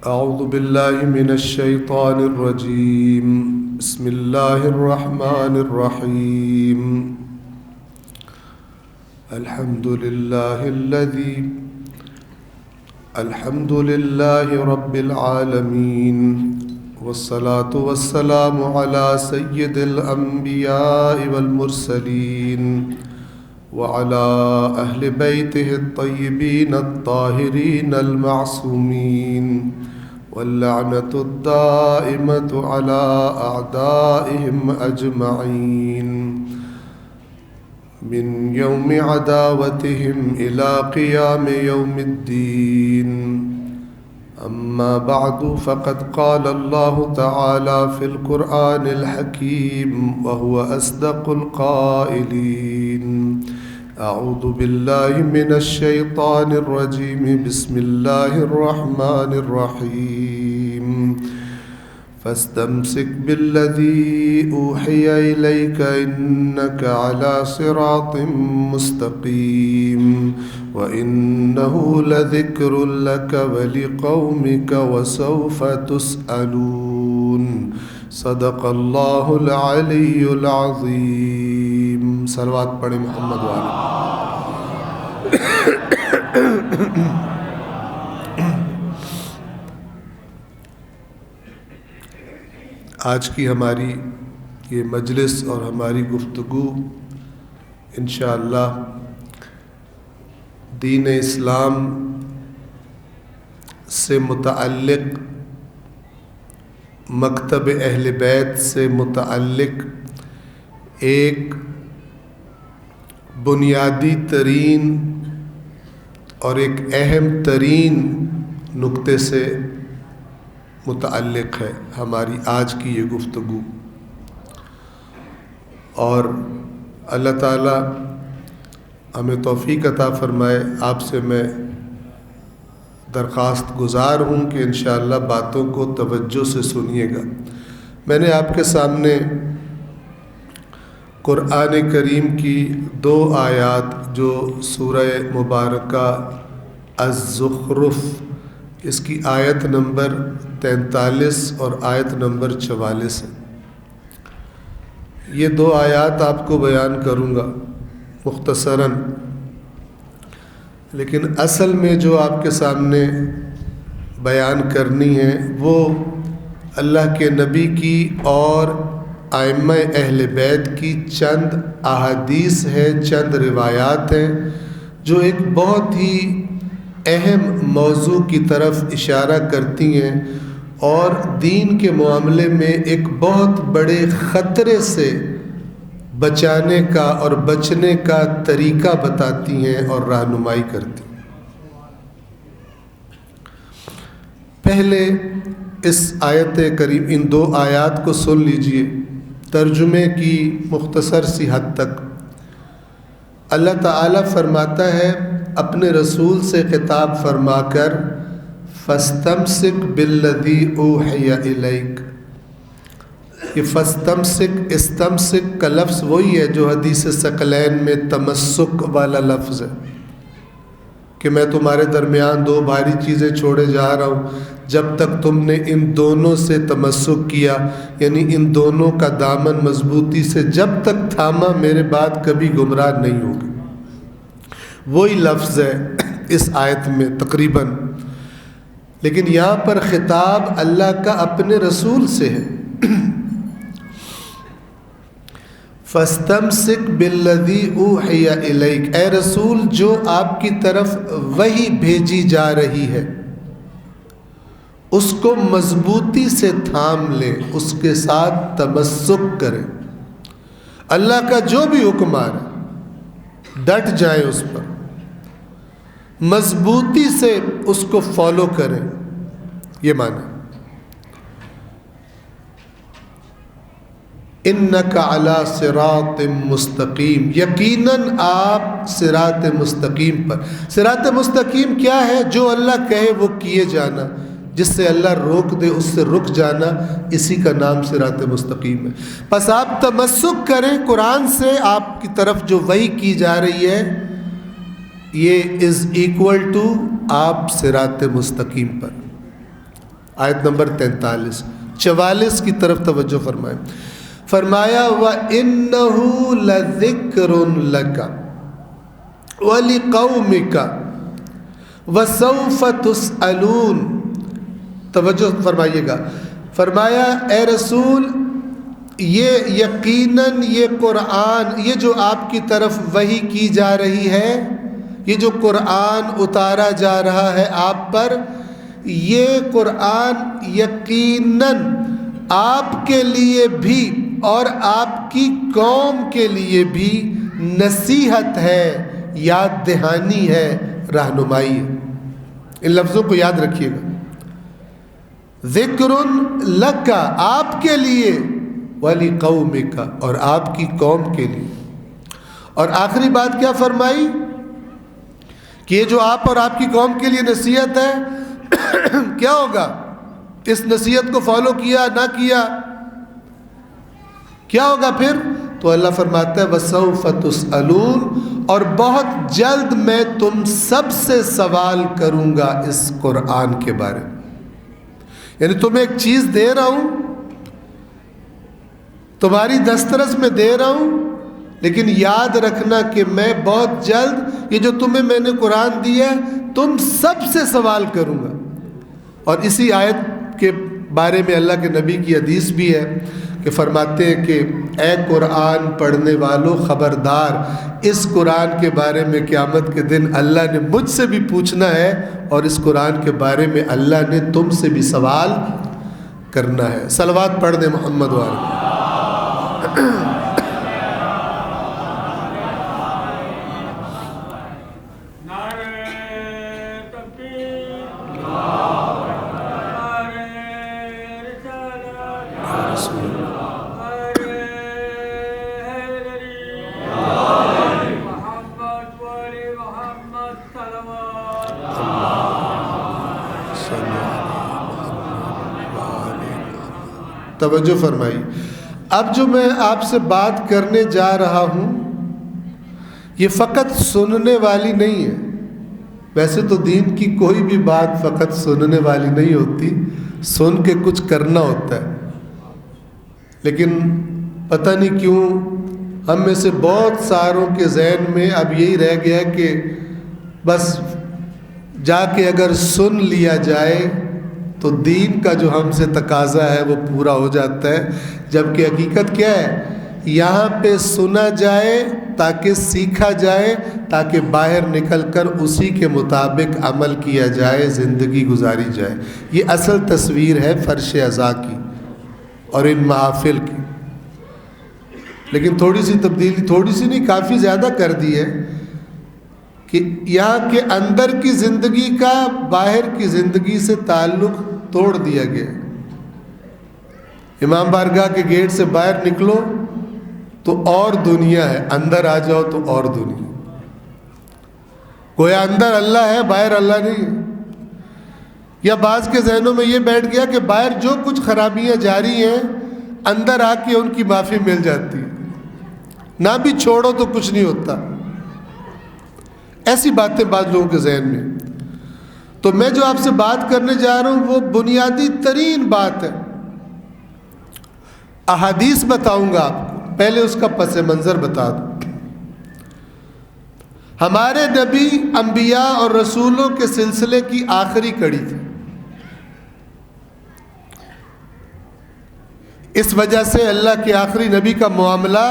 أعوذ بالله من الشيطان الرجيم. بسم الله الرحمن الرحيم. الحمد لله رب العالمين، والصلاة والسلام على سيد الأنبياء والمرسلين وعلى أهل بيته الطيبين الطاهرين المعصومين، واللعنة الدائمة على أعدائهم أجمعين من يوم عداوتهم إلى قيام يوم الدين. أما بعد، فقد قال الله تعالى في القرآن الحكيم وهو أصدق القائلين: أعوذ بالله من الشيطان الرجيم. بسم الله الرحمن الرحيم. فاستمسك بالذي أوحي إليك إنك على صراط مستقيم وإنه لذكر لك ولقومك وسوف تسألون. صدق الله العلي العظيم. صلوات پڑھیں محمد والے. آج کی ہماری یہ مجلس اور ہماری گفتگو انشاءاللہ دین اسلام سے متعلق، مکتب اہل بیت سے متعلق ایک بنیادی ترین اور ایک اہم ترین نقطے سے متعلق ہے ہماری آج کی یہ گفتگو. اور اللہ تعالیٰ ہمیں توفیق عطا فرمائے. آپ سے میں درخواست گزار ہوں کہ انشاءاللہ باتوں کو توجہ سے سنیے گا. میں نے آپ کے سامنے قرآن کریم کی 2 آیات جو سورہ مبارکہ الزخرف، اس کی آیت نمبر 43 اور آیت نمبر 44 ہے. یہ 2 آیات آپ کو بیان کروں گا مختصراً، لیکن اصل میں جو آپ کے سامنے بیان کرنی ہے وہ اللہ کے نبی کی اور ائمہ اہل بیت کی چند احادیث ہیں، چند روایات ہیں جو ایک بہت ہی اہم موضوع کی طرف اشارہ کرتی ہیں اور دین کے معاملے میں ایک بہت بڑے خطرے سے بچانے کا اور بچنے کا طریقہ بتاتی ہیں اور رہنمائی کرتی ہیں. پہلے اس آیت کریم، ان 2 آیات کو سن لیجئے ترجمے کی مختصر سی حد تک. اللہ تعالیٰ فرماتا ہے اپنے رسول سے خطاب فرما کر، فاستمسک بالذی اوحی الیک. یہ فاستمسک، استمسک کا لفظ وہی ہے جو حدیث ثقلین میں تمسک والا لفظ ہے کہ میں تمہارے درمیان 2 بھاری چیزیں چھوڑے جا رہا ہوں، جب تک تم نے ان دونوں سے تمسک کیا، یعنی ان دونوں کا دامن مضبوطی سے جب تک تھاما، میرے بعد کبھی گمراہ نہیں ہوگے. وہی لفظ ہے اس آیت میں تقریباً، لیکن یہاں پر خطاب اللہ کا اپنے رسول سے ہے. فاستمسک بالذی اوحی الیک، اے رسول جو آپ کی طرف وحی بھیجی جا رہی ہے اس کو مضبوطی سے تھام لیں، اس کے ساتھ تمسک کریں. اللہ کا جو بھی حکم آ رہا ہے ڈٹ جائیں اس پر، مضبوطی سے اس کو فالو کریں. یہ معنی انک علی صراط مستقیم، یقیناً آپ صراط مستقیم پر. صراط مستقیم کیا ہے؟ جو اللہ کہے وہ کیے جانا، جس سے اللہ روک دے اس سے رک جانا، اسی کا نام صراط مستقیم ہے. پس آپ تمسک کریں قرآن سے، آپ کی طرف جو وحی کی جا رہی ہے یہ از ایکول ٹو آپ صراط مستقیم پر. آیت نمبر 43 44 کی طرف توجہ فرمائیں. فرمایا وَإِنَّهُ لَذِكْرٌ لَكَ وَلِقَوْمِكَ وَسَوْفَ تُسْأَلُونَ. توجہ فرمائیے گا. فرمایا اے رسول یہ یقیناً یہ قرآن، یہ جو آپ کی طرف وحی کی جا رہی ہے، یہ جو قرآن اتارا جا رہا ہے آپ پر، یہ قرآن یقیناً آپ کے لیے بھی اور آپ کی قوم کے لیے بھی نصیحت ہے، یاد دہانی ہے، رہنمائی ہے. ان لفظوں کو یاد رکھیے گا. ذکر لک، آپ کے لیے، ولی قومک، اور آپ کی قوم کے لیے. اور آخری بات کیا فرمائی کہ یہ جو آپ اور آپ کی قوم کے لیے نصیحت ہے، کیا ہوگا اس نصیحت کو فالو کیا نہ کیا کیا ہوگا پھر؟ تو اللہ فرماتا ہے وَسَوْفَ تُسْأَلُونَ، اور بہت جلد میں تم سب سے سوال کروں گا اس قرآن کے بارے میں. یعنی تمہیں ایک چیز دے رہا ہوں، تمہاری دسترس میں دے رہا ہوں، لیکن یاد رکھنا کہ میں بہت جلد یہ جو تمہیں میں نے قرآن دیا ہے تم سب سے سوال کروں گا. اور اسی آیت کے بارے میں اللہ کے نبی کی حدیث بھی ہے کہ فرماتے ہیں کہ اے قرآن پڑھنے والوں خبردار، اس قرآن کے بارے میں قیامت کے دن اللہ نے مجھ سے بھی پوچھنا ہے، اور اس قرآن کے بارے میں اللہ نے تم سے بھی سوال کرنا ہے. صلوات پڑھ دیں محمد والے. توجہ فرمائی. اب جو میں آپ سے بات کرنے جا رہا ہوں یہ فقط سننے والی نہیں ہے. ویسے تو دین کی کوئی بھی بات فقط سننے والی نہیں ہوتی، سن کے کچھ کرنا ہوتا ہے. لیکن پتہ نہیں کیوں ہم میں سے بہت ساروں کے ذہن میں اب یہی رہ گیا کہ بس جا کے اگر سن لیا جائے تو دین کا جو ہم سے تقاضا ہے وہ پورا ہو جاتا ہے. جبکہ حقیقت کیا ہے؟ یہاں پہ سنا جائے تاکہ سیکھا جائے، تاکہ باہر نکل کر اسی کے مطابق عمل کیا جائے، زندگی گزاری جائے. یہ اصل تصویر ہے فرش عزا کی اور ان محافل کی. لیکن تھوڑی سی تبدیلی، تھوڑی سی نہیں کافی زیادہ کر دی ہے کہ یہاں کے اندر کی زندگی کا باہر کی زندگی سے تعلق توڑ دیا گیا. امام بارگاہ کے گیٹ سے باہر نکلو تو اور دنیا ہے، اندر آ جاؤ تو اور دنیا. گویا اندر اللہ ہے، باہر اللہ نہیں ہے. یا بعض کے ذہنوں میں یہ بیٹھ گیا کہ باہر جو کچھ خرابیاں جاری ہیں اندر آ کے ان کی معافی مل جاتی ہے، نہ بھی چھوڑو تو کچھ نہیں ہوتا. ایسی باتیں بعض لوگوں کے ذہن میں. تو میں جو آپ سے بات کرنے جا رہا ہوں وہ بنیادی ترین بات ہے. احادیث بتاؤں گا آپ کو، پہلے اس کا پس منظر بتا دوں. ہمارے نبی انبیاء اور رسولوں کے سلسلے کی آخری کڑی تھی. اس وجہ سے اللہ کے آخری نبی کا معاملہ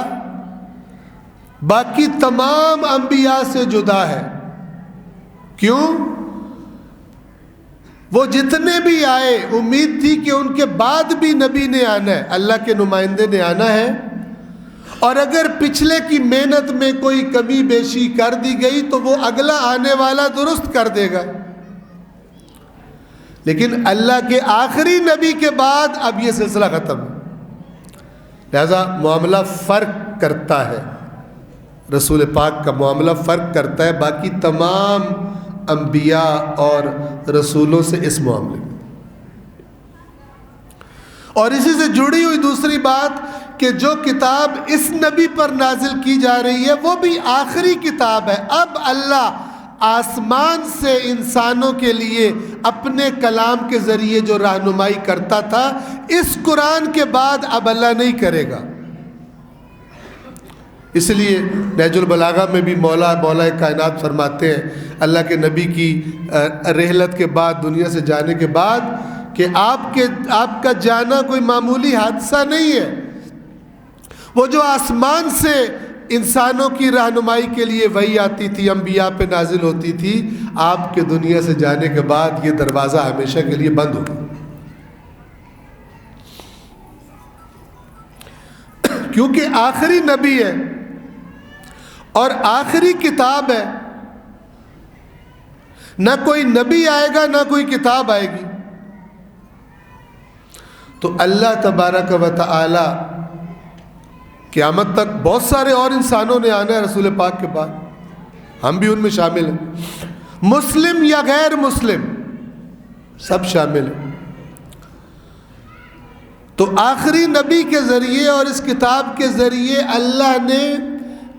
باقی تمام انبیاء سے جدا ہے. کیوں؟ وہ جتنے بھی آئے امید تھی کہ ان کے بعد بھی نبی نے آنا ہے، اللہ کے نمائندے نے آنا ہے، اور اگر پچھلے کی محنت میں کوئی کمی بیشی کر دی گئی تو وہ اگلا آنے والا درست کر دے گا. لیکن اللہ کے آخری نبی کے بعد اب یہ سلسلہ ختم ہے. لہذا معاملہ فرق کرتا ہے، رسول پاک کا معاملہ فرق کرتا ہے باقی تمام انبیاء اور رسولوں سے اس معاملے میں. اور اسی سے جڑی ہوئی دوسری بات کہ جو کتاب اس نبی پر نازل کی جا رہی ہے وہ بھی آخری کتاب ہے. اب اللہ آسمان سے انسانوں کے لیے اپنے کلام کے ذریعے جو رہنمائی کرتا تھا، اس قرآن کے بعد اب اللہ نہیں کرے گا۔ اس لیے نہج البلاغہ میں بھی مولا کائنات فرماتے ہیں اللہ کے نبی کی رحلت کے بعد، دنیا سے جانے کے بعد، کہ آپ کا جانا کوئی معمولی حادثہ نہیں ہے۔ وہ جو آسمان سے انسانوں کی رہنمائی کے لیے وحی آتی تھی، انبیاء پہ نازل ہوتی تھی، آپ کے دنیا سے جانے کے بعد یہ دروازہ ہمیشہ کے لیے بند ہوگا، کیونکہ آخری نبی ہے اور آخری کتاب ہے۔ نہ کوئی نبی آئے گا، نہ کوئی کتاب آئے گی۔ تو اللہ تبارک و تعالی قیامت تک بہت سارے اور انسانوں نے آنا ہے رسول پاک کے بعد، ہم بھی ان میں شامل ہیں، مسلم یا غیر مسلم سب شامل ہیں۔ تو آخری نبی کے ذریعے اور اس کتاب کے ذریعے اللہ نے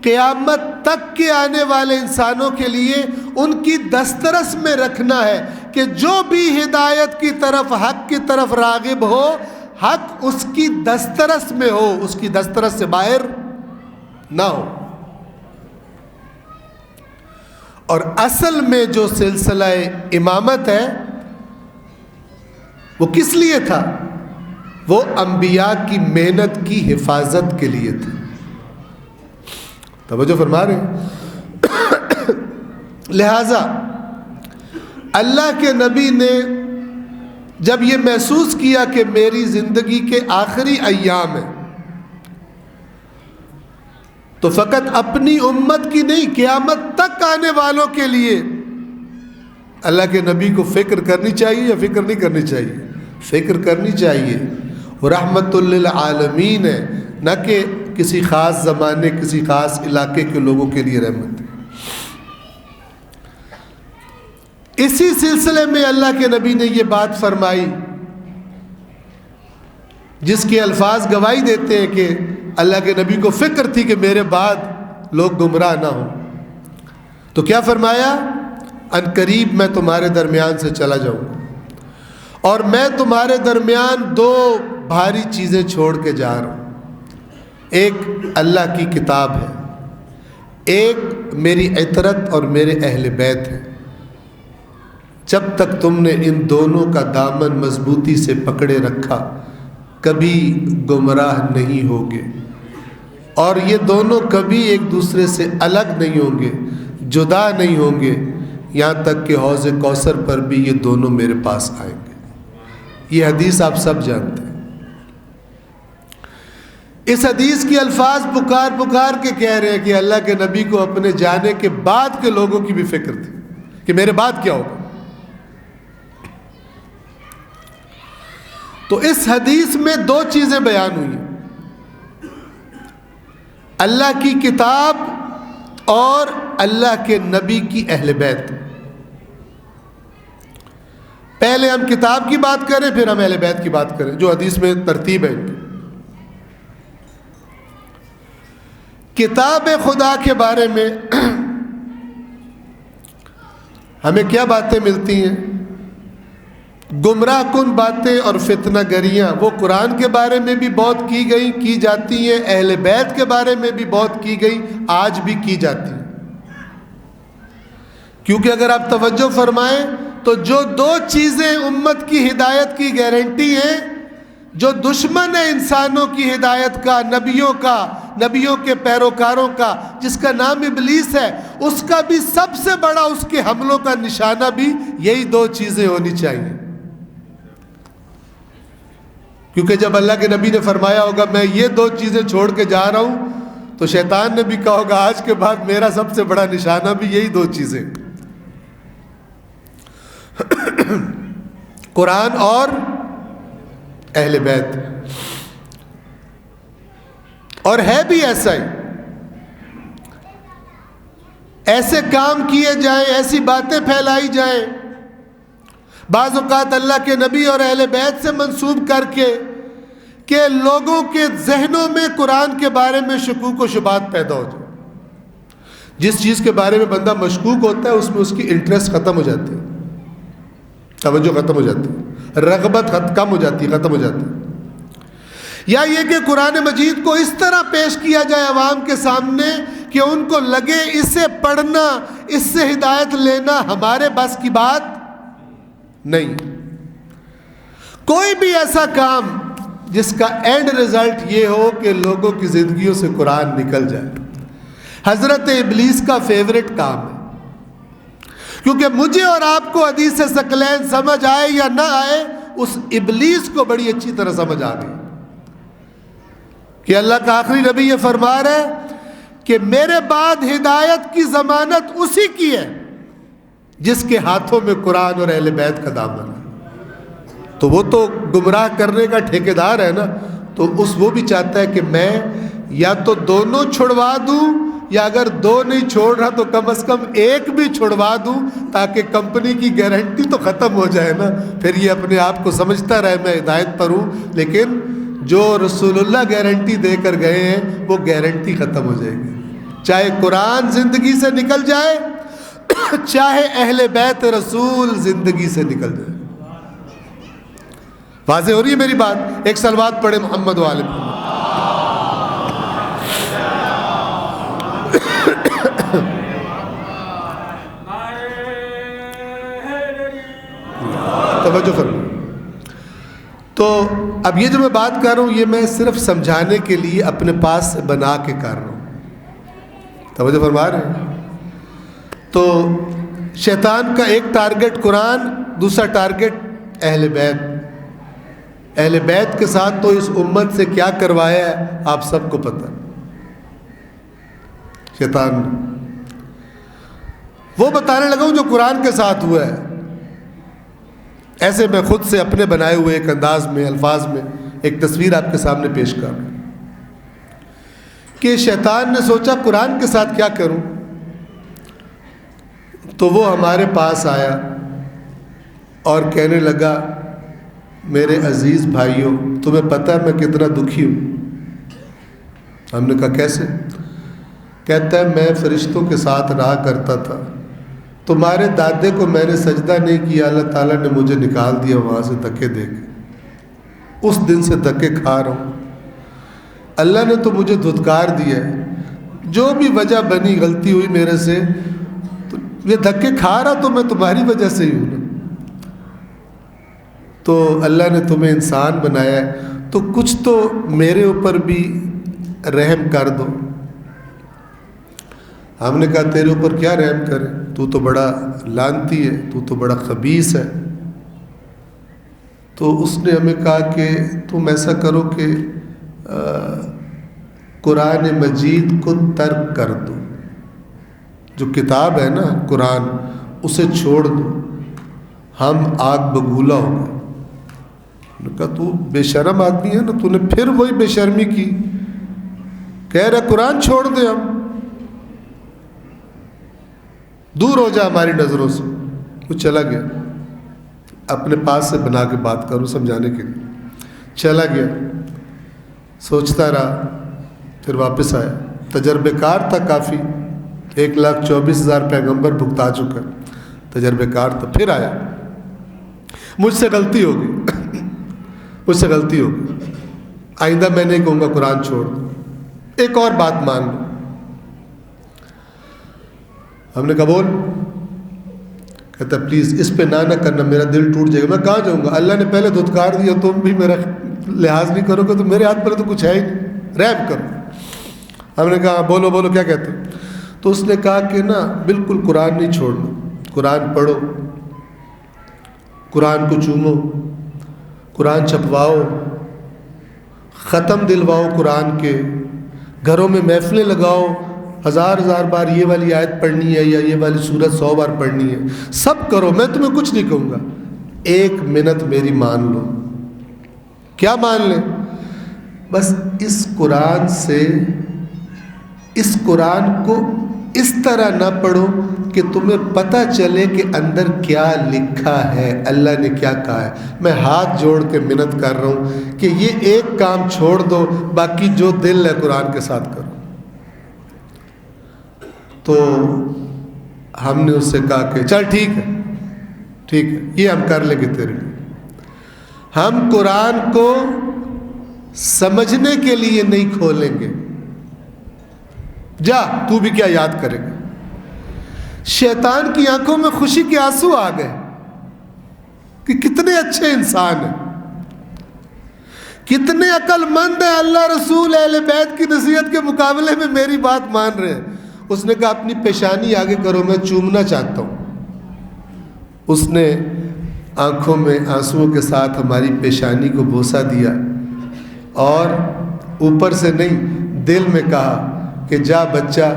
قیامت تک کے آنے والے انسانوں کے لیے ان کی دسترس میں رکھنا ہے کہ جو بھی ہدایت کی طرف، حق کی طرف راغب ہو، حق اس کی دسترس میں ہو، اس کی دسترس سے باہر نہ ہو۔ اور اصل میں جو سلسلہ امامت ہے وہ کس لیے تھا؟ وہ انبیاء کی محنت کی حفاظت کے لیے تھا۔ توجہ فرما رہے ہیں؟ لہذا اللہ کے نبی نے جب یہ محسوس کیا کہ میری زندگی کے آخری ایام ہیں، تو فقط اپنی امت کی نہیں، قیامت تک آنے والوں کے لیے اللہ کے نبی کو فکر کرنی چاہیے یا فکر نہیں کرنی چاہیے؟ فکر کرنی چاہیے۔ رحمت للعالمین ہے، نہ کہ کسی خاص زمانے، کسی خاص علاقے کے لوگوں کے لیے رحمت ہے۔ اسی سلسلے میں اللہ کے نبی نے یہ بات فرمائی جس کے الفاظ گواہی دیتے ہیں کہ اللہ کے نبی کو فکر تھی کہ میرے بعد لوگ گمراہ نہ ہوں۔ تو کیا فرمایا؟ ان قریب میں تمہارے درمیان سے چلا جاؤں گا اور میں تمہارے درمیان دو بھاری چیزیں چھوڑ کے جا رہا ہوں۔ ایک اللہ کی کتاب ہے، ایک میری عطرت اور میرے اہل بیت ہے۔ جب تک تم نے ان دونوں کا دامن مضبوطی سے پکڑے رکھا، کبھی گمراہ نہیں ہوگے، اور یہ دونوں کبھی ایک دوسرے سے الگ نہیں ہوں گے، جدا نہیں ہوں گے، یہاں تک کہ حوض کوثر پر بھی یہ دونوں میرے پاس آئیں گے۔ یہ حدیث آپ سب جانتے ہیں۔ اس حدیث کی الفاظ پکار کے کہہ رہے ہیں کہ اللہ کے نبی کو اپنے جانے کے بعد کے لوگوں کی بھی فکر تھی کہ میرے بعد کیا ہوگا۔ تو اس حدیث میں دو چیزیں بیان ہوئی ہیں، اللہ کی کتاب اور اللہ کے نبی کی اہل بیت۔ پہلے ہم کتاب کی بات کریں، پھر ہم اہل بیت کی بات کریں، جو حدیث میں ترتیب ہے ان کی۔ کتاب خدا کے بارے میں ہمیں کیا باتیں ملتی ہیں؟ گمراہ کن باتیں اور فتنہ گریاں وہ قرآن کے بارے میں بھی بہت کی گئی، کی جاتی ہیں، اہل بیت کے بارے میں بھی بہت کی گئی، آج بھی کی جاتی ہیں۔ کیونکہ اگر آپ توجہ فرمائیں تو جو دو چیزیں امت کی ہدایت کی گارنٹی ہیں، جو دشمن ہے انسانوں کی ہدایت کا، نبیوں کے پیروکاروں کا، جس کا نام ابلیس ہے، اس کا بھی سب سے بڑا اس کے حملوں کا نشانہ بھی یہی دو چیزیں ہونی چاہیے۔ کیونکہ جب اللہ کے نبی نے فرمایا ہوگا میں یہ دو چیزیں چھوڑ کے جا رہا ہوں، تو شیطان نے بھی کہا ہوگا آج کے بعد میرا سب سے بڑا نشانہ بھی یہی دو چیزیں، قرآن اور اہل بیت۔ اور ہے بھی ایسا ہی، ایسے کام کیے جائیں، ایسی باتیں پھیلائی جائیں، بعض اوقات اللہ کے نبی اور اہل بیت سے منسوب کر کے کہ لوگوں کے ذہنوں میں قرآن کے بارے میں شکوک و شبہات پیدا ہو جائے۔ جس چیز کے بارے میں بندہ مشکوک ہوتا ہے اس میں اس کی انٹرسٹ ختم ہو جاتی ہے، توجہ ختم ہو جاتی ہے، رغبت کم ہو جاتی ہے، ختم ہو جاتی ہے۔ یا یہ کہ قرآن مجید کو اس طرح پیش کیا جائے عوام کے سامنے کہ ان کو لگے اسے پڑھنا، اس سے ہدایت لینا ہمارے بس کی بات نہیں۔ کوئی بھی ایسا کام جس کا اینڈ رزلٹ یہ ہو کہ لوگوں کی زندگیوں سے قرآن نکل جائے، حضرت ابلیس کا فیورٹ کام ہے۔ کیونکہ مجھے اور آپ کو حدیث ثقلین سمجھ آئے یا نہ آئے، اس ابلیس کو بڑی اچھی طرح سمجھ آ گئی کہ اللہ کا آخری نبی یہ فرما رہا ہے کہ میرے بعد ہدایت کی ضمانت اسی کی ہے جس کے ہاتھوں میں قرآن اور اہل بیت کا دامن ہے۔ تو وہ تو گمراہ کرنے کا ٹھیکیدار ہے نا، تو وہ بھی چاہتا ہے کہ میں یا تو دونوں چھڑوا دوں، یا اگر دو نہیں چھوڑ رہا تو کم از کم ایک بھی چھڑوا دوں، تاکہ کمپنی کی گارنٹی تو ختم ہو جائے نا۔ پھر یہ اپنے آپ کو سمجھتا رہے میں ہدایت پر ہوں، لیکن جو رسول اللہ گارنٹی دے کر گئے ہیں وہ گارنٹی ختم ہو جائے گی، چاہے قرآن زندگی سے نکل جائے، چاہے اہل بیت رسول زندگی سے نکل جائے۔ واضح ہو رہی ہے میری بات؟ ایک صلوات پڑھے محمد و آل محمد۔ توجہ فرمائیں۔ تو اب یہ جو میں بات کر رہا ہوں یہ میں صرف سمجھانے کے لیے اپنے پاس سے بنا کے کر رہا ہوں، توجہ فرما رہے ہیں۔ تو شیطان کا ایک ٹارگٹ قرآن، دوسرا ٹارگٹ اہل بیت۔ اہل بیت کے ساتھ تو اس امت سے کیا کروایا ہے آپ سب کو پتہ۔ شیطان وہ بتانے لگا ہوں جو قرآن کے ساتھ ہوا ہے۔ ایسے میں خود سے اپنے بنائے ہوئے ایک انداز میں، الفاظ میں ایک تصویر آپ کے سامنے پیش کر رہا ہوں کہ شیطان نے سوچا قرآن کے ساتھ کیا کروں، تو وہ ہمارے پاس آیا اور کہنے لگا میرے عزیز بھائیوں تمہیں پتہ ہے میں کتنا دکھی ہوں۔ ہم نے کہا کیسے؟ کہتا ہے میں فرشتوں کے ساتھ رہا کرتا تھا، تمہارے دادے کو میں نے سجدہ نہیں کیا، اللہ تعالیٰ نے مجھے نکال دیا وہاں سے دھکے دے کے، اس دن سے دھکے کھا رہا ہوں۔ اللہ نے تو مجھے دھتکار دیا ہے، جو بھی وجہ بنی غلطی ہوئی میرے سے، تو یہ دھکے کھا رہا تو میں تمہاری وجہ سے ہی ہوں نا۔ تو اللہ نے تمہیں انسان بنایا ہے تو کچھ تو میرے اوپر بھی رحم کر دو۔ ہم نے کہا تیرے اوپر کیا رحم کرے، تو تو بڑا لعنتی ہے، تو تو بڑا خبیث ہے۔ تو اس نے ہمیں کہا کہ تم ایسا کرو کہ قرآن مجید کو ترک کر دو، جو کتاب ہے نا قرآن اسے چھوڑ دو، ہم آگ بگولا ہو گئے۔ نے کہا تو بے شرم آدمی ہے نا، تو نے پھر وہی بے شرمی کی، کہہ رہا قرآن چھوڑ دے، ہم دور ہو جا ہماری نظروں سے۔ وہ چلا گیا، اپنے پاس سے بنا کے بات کروں سمجھانے کے لیے، چلا گیا، سوچتا رہا، پھر واپس آیا۔ تجربے کار تھا کافی، 1,24,000 پیغمبر بھگتا چکا، تجربے کار تھا۔ پھر آیا، مجھ سے غلطی ہو گئی، مجھ سے غلطی ہو گئی، آئندہ میں نہیں کہوں گا قرآن چھوڑ دو، ایک اور بات مان لو۔ ہم نے کہا بول؟ کہتا پلیز اس پہ نہ کرنا، میرا دل ٹوٹ جائے گا۔ میں کہاں جاؤں گا، اللہ نے پہلے دھتکار دیا، تم بھی میرا لحاظ نہیں کرو گے تو میرے ہاتھ پر تو کچھ ہے ہی نہیں، رحم کرو۔ ہم نے کہا بولو بولو کیا کہتے ہیں؟ تو اس نے کہا کہ نا بالکل قرآن نہیں چھوڑنا، قرآن پڑھو، قرآن کو چومو، قرآن چھپواؤ، ختم دلواؤ قرآن کے، گھروں میں محفلیں لگاؤ، 1000 بار یہ والی آیت پڑھنی ہے یا یہ والی سورت 100 بار پڑھنی ہے، سب کرو، میں تمہیں کچھ نہیں کہوں گا، 1 منٹ میری مان لو۔ کیا مان لیں؟ بس اس قرآن سے، اس قرآن کو اس طرح نہ پڑھو کہ تمہیں پتہ چلے کہ اندر کیا لکھا ہے، اللہ نے کیا کہا ہے۔ میں ہاتھ جوڑ کے منت کر رہا ہوں کہ یہ ایک کام چھوڑ دو، باقی جو دل ہے قرآن کے ساتھ کرو۔ تو ہم نے اس سے کہا کہ چل ٹھیک ہے یہ ہم کر لیں گے تیرے لیے. ہم قرآن کو سمجھنے کے لیے نہیں کھولیں گے، جا تو بھی کیا یاد کرے گا. شیطان کی آنکھوں میں خوشی کے آنسو آ گئے کہ کتنے اچھے انسان ہیں، کتنے عقل مند ہیں، اللہ رسول اہل بیت کی نصیحت کے مقابلے میں میری بات مان رہے ہیں. اس نے کہا اپنی پیشانی آگے کرو، میں چومنا چاہتا ہوں. اس نے آنکھوں میں آنسوؤں کے ساتھ ہماری پیشانی کو بوسہ دیا اور اوپر سے نہیں دل میں کہا کہ جا بچہ،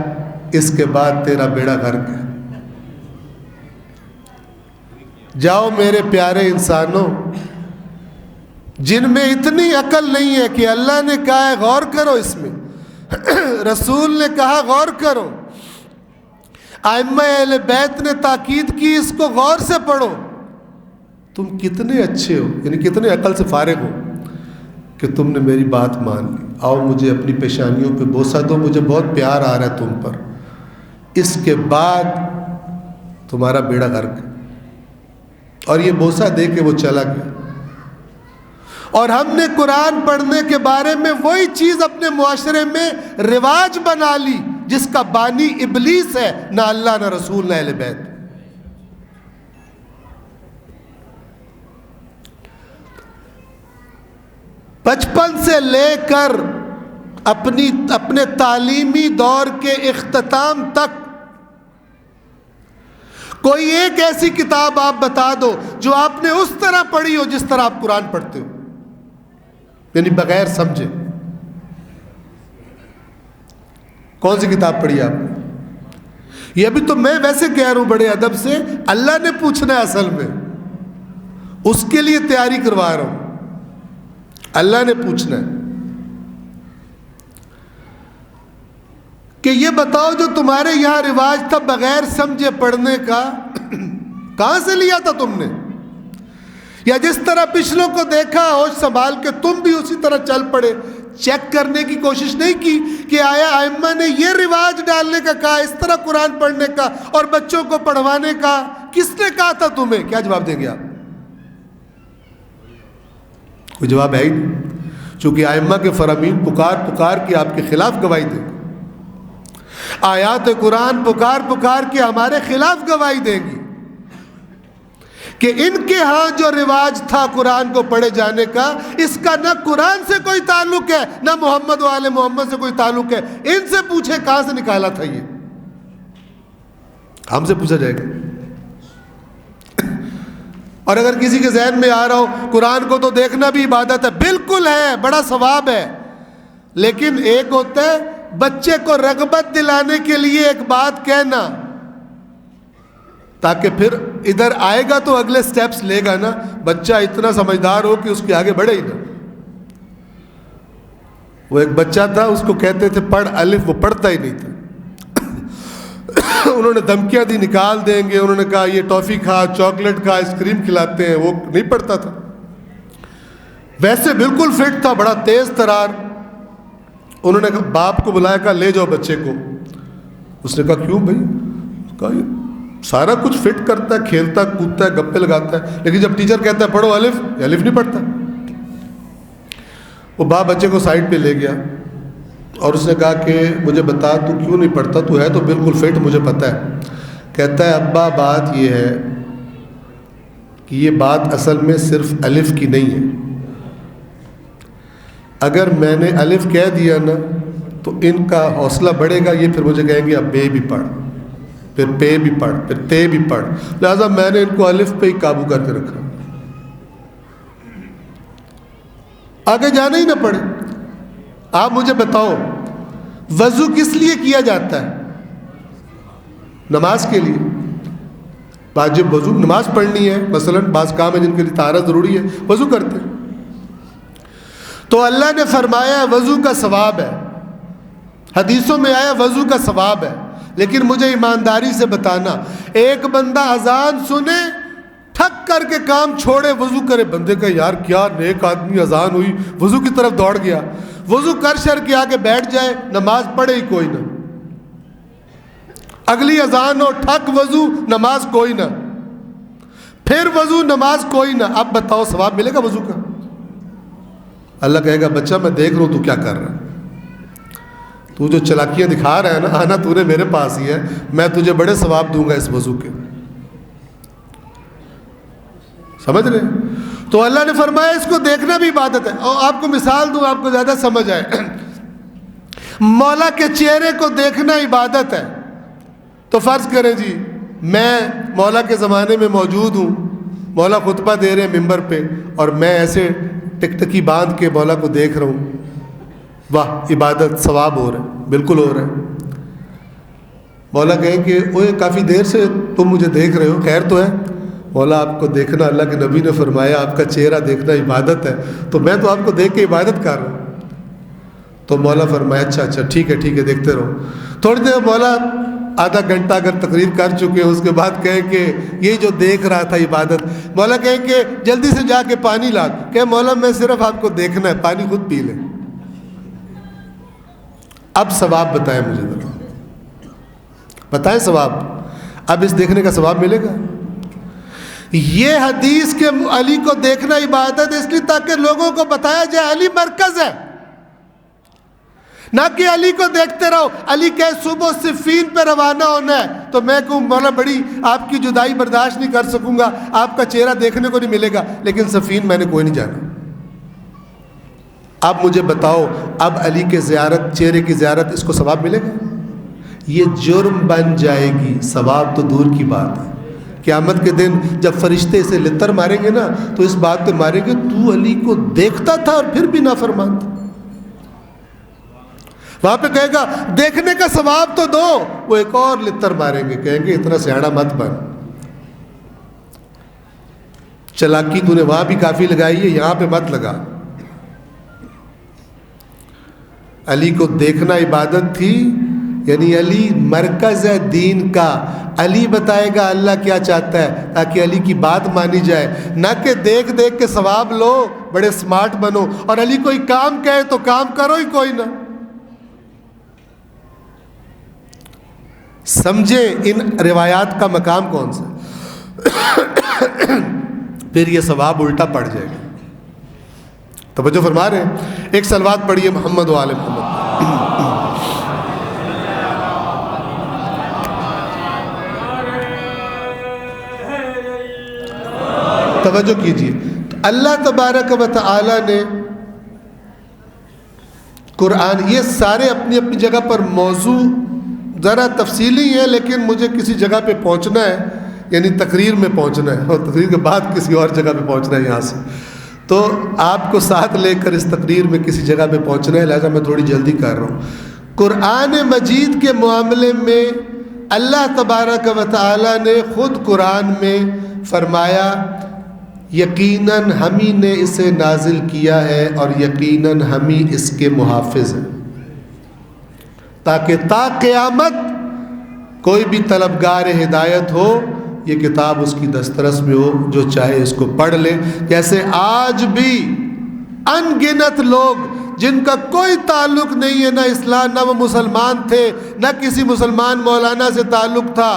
اس کے بعد تیرا بیڑا غرق ہے. جاؤ میرے پیارے انسانوں جن میں اتنی عقل نہیں ہے کہ اللہ نے کہا ہے غور کرو، اس میں رسول نے کہا غور کرو، ائمہ اہل بیت نے تاکید کی اس کو غور سے پڑھو. تم کتنے اچھے ہو، یعنی کتنے عقل سے فارغ ہو کہ تم نے میری بات مان لی. آؤ مجھے اپنی پیشانیوں پہ بوسہ دو، مجھے بہت پیار آ رہا ہے تم پر، اس کے بعد تمہارا بیڑا غرق ہے. اور یہ بوسہ دے کے وہ چلا گیا. اور ہم نے قرآن پڑھنے کے بارے میں وہی چیز اپنے معاشرے میں رواج بنا لی جس کا بانی ابلیس ہے، نہ اللہ نہ رسول نہ اہل بیت. بچپن سے لے کر اپنے تعلیمی دور کے اختتام تک کوئی ایک ایسی کتاب آپ بتا دو جو آپ نے اس طرح پڑھی ہو جس طرح آپ قرآن پڑھتے ہو، یعنی بغیر سمجھے. کون سی کتاب پڑھی آپ نے؟ یہ ابھی تو میں ویسے کہہ رہا ہوں بڑے ادب سے، اللہ نے پوچھنا ہے اصل میں، اس کے لیے تیاری کروا رہا ہوں. اللہ نے پوچھنا ہے کہ یہ بتاؤ جو تمہارے یہاں رواج تھا بغیر سمجھے پڑھنے کا، کہاں سے لیا تھا تم نے؟ یا جس طرح پچھلوں کو دیکھا ہوش سنبھال کے تم بھی اسی طرح چل پڑے. چیک کرنے کی کوشش نہیں کی کہ آیا ائمہ نے یہ رواج ڈالنے کا کہا، اس طرح قرآن پڑھنے کا اور بچوں کو پڑھوانے کا، کس نے کہا تھا تمہیں؟ کیا جواب دیں گے آپ؟ کوئی جواب ہے ہی نہیں، چونکہ ائمہ کے فرامین پکار کے آپ کے خلاف گواہی دیں گے. آیات قرآن پکار کے ہمارے خلاف گواہی دیں گی کہ ان کے ہاں جو رواج تھا قرآن کو پڑھے جانے کا، اس کا نہ قرآن سے کوئی تعلق ہے نہ محمد و آل محمد سے کوئی تعلق ہے. ان سے پوچھے کہاں سے نکالا تھا یہ، ہم سے پوچھا جائے گا. اور اگر کسی کے ذہن میں آ رہا ہو قرآن کو تو دیکھنا بھی عبادت ہے، بالکل ہے، بڑا ثواب ہے، لیکن ایک ہوتا ہے بچے کو رغبت دلانے کے لیے ایک بات کہنا تاکہ پھر ادھر آئے گا تو اگلے سٹیپس لے گا نا. بچہ اتنا سمجھدار ہو کہ اس کے آگے بڑھے ہی نا. وہ ایک بچہ تھا، اس کو کہتے تھے پڑھ الف، وہ پڑھتا ہی نہیں تھا. انہوں نے دھمکیاں دی نکال دیں گے، انہوں نے کہا یہ ٹافی کھا، چاکلیٹ کھا، آئس کریم کھلاتے ہیں، وہ نہیں پڑھتا تھا. ویسے بالکل فٹ تھا، بڑا تیز ترار. انہوں نے باپ کو بلایا، کہا لے جاؤ بچے کو. اس نے کہا کیوں بھائی؟ کہا یہ سارا کچھ فٹ کرتا ہے، کھیلتا کودتا ہے، گپے لگاتا ہے، لیکن جب ٹیچر کہتا ہے پڑھو الف، یہ الف نہیں پڑھتا. وہ باپ بچے کو سائڈ پہ لے گیا اور اس نے کہا کہ مجھے بتا تو کیوں نہیں پڑھتا، تو ہے تو بالکل فٹ، مجھے پتہ ہے. کہتا ہے ابا بات یہ ہے کہ یہ بات اصل میں صرف الف کی نہیں ہے. اگر میں نے الف کہہ دیا نا تو ان کا حوصلہ بڑھے گا، یہ پھر مجھے کہیں گے اب بے بھی پڑھ، پھر پے بھی پڑھ، پھر تے بھی پڑھ. لہذا میں نے ان کو الف پہ ہی قابو کر کے رکھا، آگے جانا ہی نہ پڑے. آپ مجھے بتاؤ وضو کس لیے کیا جاتا ہے؟ نماز کے لیے. واجب وضو، نماز پڑھنی ہے، مثلا بعض کام ہے جن کے لیے طہارت ضروری ہے، وضو کرتے ہیں. تو اللہ نے فرمایا وضو کا ثواب ہے، حدیثوں میں آیا وضو کا ثواب ہے. لیکن مجھے ایمانداری سے بتانا، ایک بندہ اذان سنے تھک کر کے کام چھوڑے وضو کرے، بندے کا یار کیا نیک آدمی، اذان ہوئی وضو کی طرف دوڑ گیا، وضو کر شر کے آگے بیٹھ جائے، نماز پڑھے ہی کوئی نہ. اگلی اذان ہو ٹھک وضو نماز کوئی نہ، پھر وضو نماز کوئی نہ، اب بتاؤ ثواب ملے گا وضو کا؟ اللہ کہے گا بچہ میں دیکھ رہا ہوں تو کیا کر رہا ہے، تو جو چلاکیاں دکھا رہا ہے نا، آنا تو نے میرے پاس ہی ہے، میں تجھے بڑے ثواب دوں گا اس وضو کے. سمجھ رہے؟ تو اللہ نے فرمایا اس کو دیکھنا بھی عبادت ہے. اور آپ کو مثال دوں آپ کو زیادہ سمجھ آئے، مولا کے چہرے کو دیکھنا عبادت ہے. تو فرض کریں جی میں مولا کے زمانے میں موجود ہوں، مولا خطبہ دے رہے ہیں ممبر پہ، اور میں ایسے ٹکٹکی باندھ کے مولا کو دیکھ رہا ہوں، واہ عبادت ثواب ہو رہا ہے، بالکل ہو رہا ہے. مولا کہیں کہ اوے کافی دیر سے تم مجھے دیکھ رہے ہو، خیر تو ہے؟ مولا آپ کو دیکھنا، اللہ کے نبی نے فرمایا آپ کا چہرہ دیکھنا عبادت ہے، تو میں تو آپ کو دیکھ کے عبادت کر رہا ہوں. تو مولا فرمایا اچھا ٹھیک ہے دیکھتے رہو. تھوڑی دیر مولا آدھا گھنٹہ اگر تقریر کر چکے ہیں، اس کے بعد کہیں کہ یہ جو دیکھ رہا تھا عبادت. مولا کہیں کہ جلدی سے جا کے پانی لا، کہ مولا میں صرف آپ کو دیکھنا ہے، پانی خود پی لیں. اب ثواب بتائیں مجھے ذرا، بتائیں ثواب، اب اس دیکھنے کا ثواب ملے گا؟ یہ حدیث کے علی کو دیکھنا عبادت اس لیے تاکہ لوگوں کو بتایا جائے علی مرکز ہے، نہ کہ علی کو دیکھتے رہو. علی کہ صبح صفین پہ روانہ ہونا ہے تو میں کہوں مولا بڑی آپ کی جدائی برداشت نہیں کر سکوں گا، آپ کا چہرہ دیکھنے کو نہیں ملے گا، لیکن صفین میں نے کوئی نہیں جانا. اب مجھے بتاؤ اب علی کے زیارت، چہرے کی زیارت، اس کو ثواب ملے گا؟ یہ جرم بن جائے گی، ثواب تو دور کی بات ہے. قیامت کے دن جب فرشتے اسے لتر ماریں گے نا تو اس بات پہ ماریں گے تو علی کو دیکھتا تھا اور پھر بھی نافرمان تھا. وہاں پہ کہے گا دیکھنے کا ثواب تو دو، وہ ایک اور لتر ماریں گے، کہیں گے اتنا سیاڑا مت بن، چلاکی تو نے وہاں بھی کافی لگائی ہے، یہاں پہ مت لگا. علی کو دیکھنا عبادت تھی، یعنی علی مرکز ہے دین کا. علی بتائے گا اللہ کیا چاہتا ہے تاکہ علی کی بات مانی جائے، نہ کہ دیکھ دیکھ کے ثواب لو، بڑے سمارٹ بنو، اور علی کوئی کام کہے تو کام کرو ہی کوئی نہ. سمجھیں ان روایات کا مقام کون سا، پھر یہ ثواب الٹا پڑ جائے گا. توجہ فرما رہے ہیں؟ ایک صلوات پڑھیے محمد و آل محمد. توجہ کیجیے. اللہ تبارک و تعالی نے قرآن، یہ سارے اپنی اپنی جگہ پر موضوع ذرا تفصیلی ہے، لیکن مجھے کسی جگہ پہ پہنچنا ہے، یعنی تقریر میں پہنچنا ہے، اور تقریر کے بعد کسی اور جگہ پہ پہنچنا ہے یہاں سے، تو آپ کو ساتھ لے کر اس تقریر میں کسی جگہ پہ پہنچنا ہے، لہذا میں تھوڑی جلدی کر رہا ہوں. قرآن مجید کے معاملے میں اللہ تبارک و تعالی نے خود قرآن میں فرمایا یقیناً ہم ہی نے اسے نازل کیا ہے اور یقیناً ہم ہی اس کے محافظ ہیں، تاکہ تا قیامت کوئی بھی طلبگار ہدایت ہو یہ کتاب اس کی دسترس میں ہو، جو چاہے اس کو پڑھ لے. جیسے آج بھی ان گنت لوگ جن کا کوئی تعلق نہیں ہے، نہ اسلام، نہ وہ مسلمان تھے، نہ کسی مسلمان مولانا سے تعلق تھا،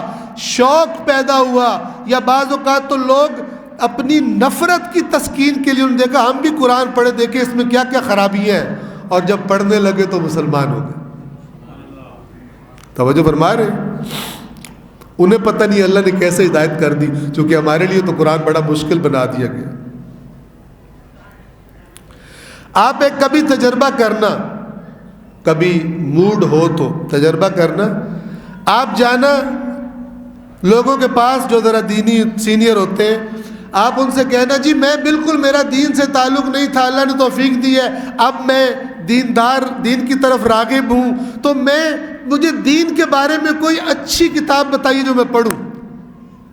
شوق پیدا ہوا، یا بعض اوقات تو لوگ اپنی نفرت کی تسکین کے لیے انہوں نے دیکھا ہم بھی قرآن پڑھے دیکھیں اس میں کیا کیا خرابیاں ہیں، اور جب پڑھنے لگے تو مسلمان ہو گئے. توجہ فرما رہے ہیں؟ انہیں پتہ نہیں اللہ نے کیسے ہدایت کر دی، چونکہ ہمارے لیے تو قرآن بڑا مشکل بنا دیا گیا. آپ ایک کبھی تجربہ کرنا، کبھی موڈ ہو تو تجربہ کرنا، آپ جانا لوگوں کے پاس جو ذرا دینی سینئر ہوتے ہیں، آپ ان سے کہنا جی میں بالکل میرا دین سے تعلق نہیں تھا، اللہ نے توفیق دی ہے، اب میں دیندار، دین کی طرف راغب ہوں، تو مجھے دین کے بارے میں کوئی اچھی کتاب بتائیے جو میں پڑھوں.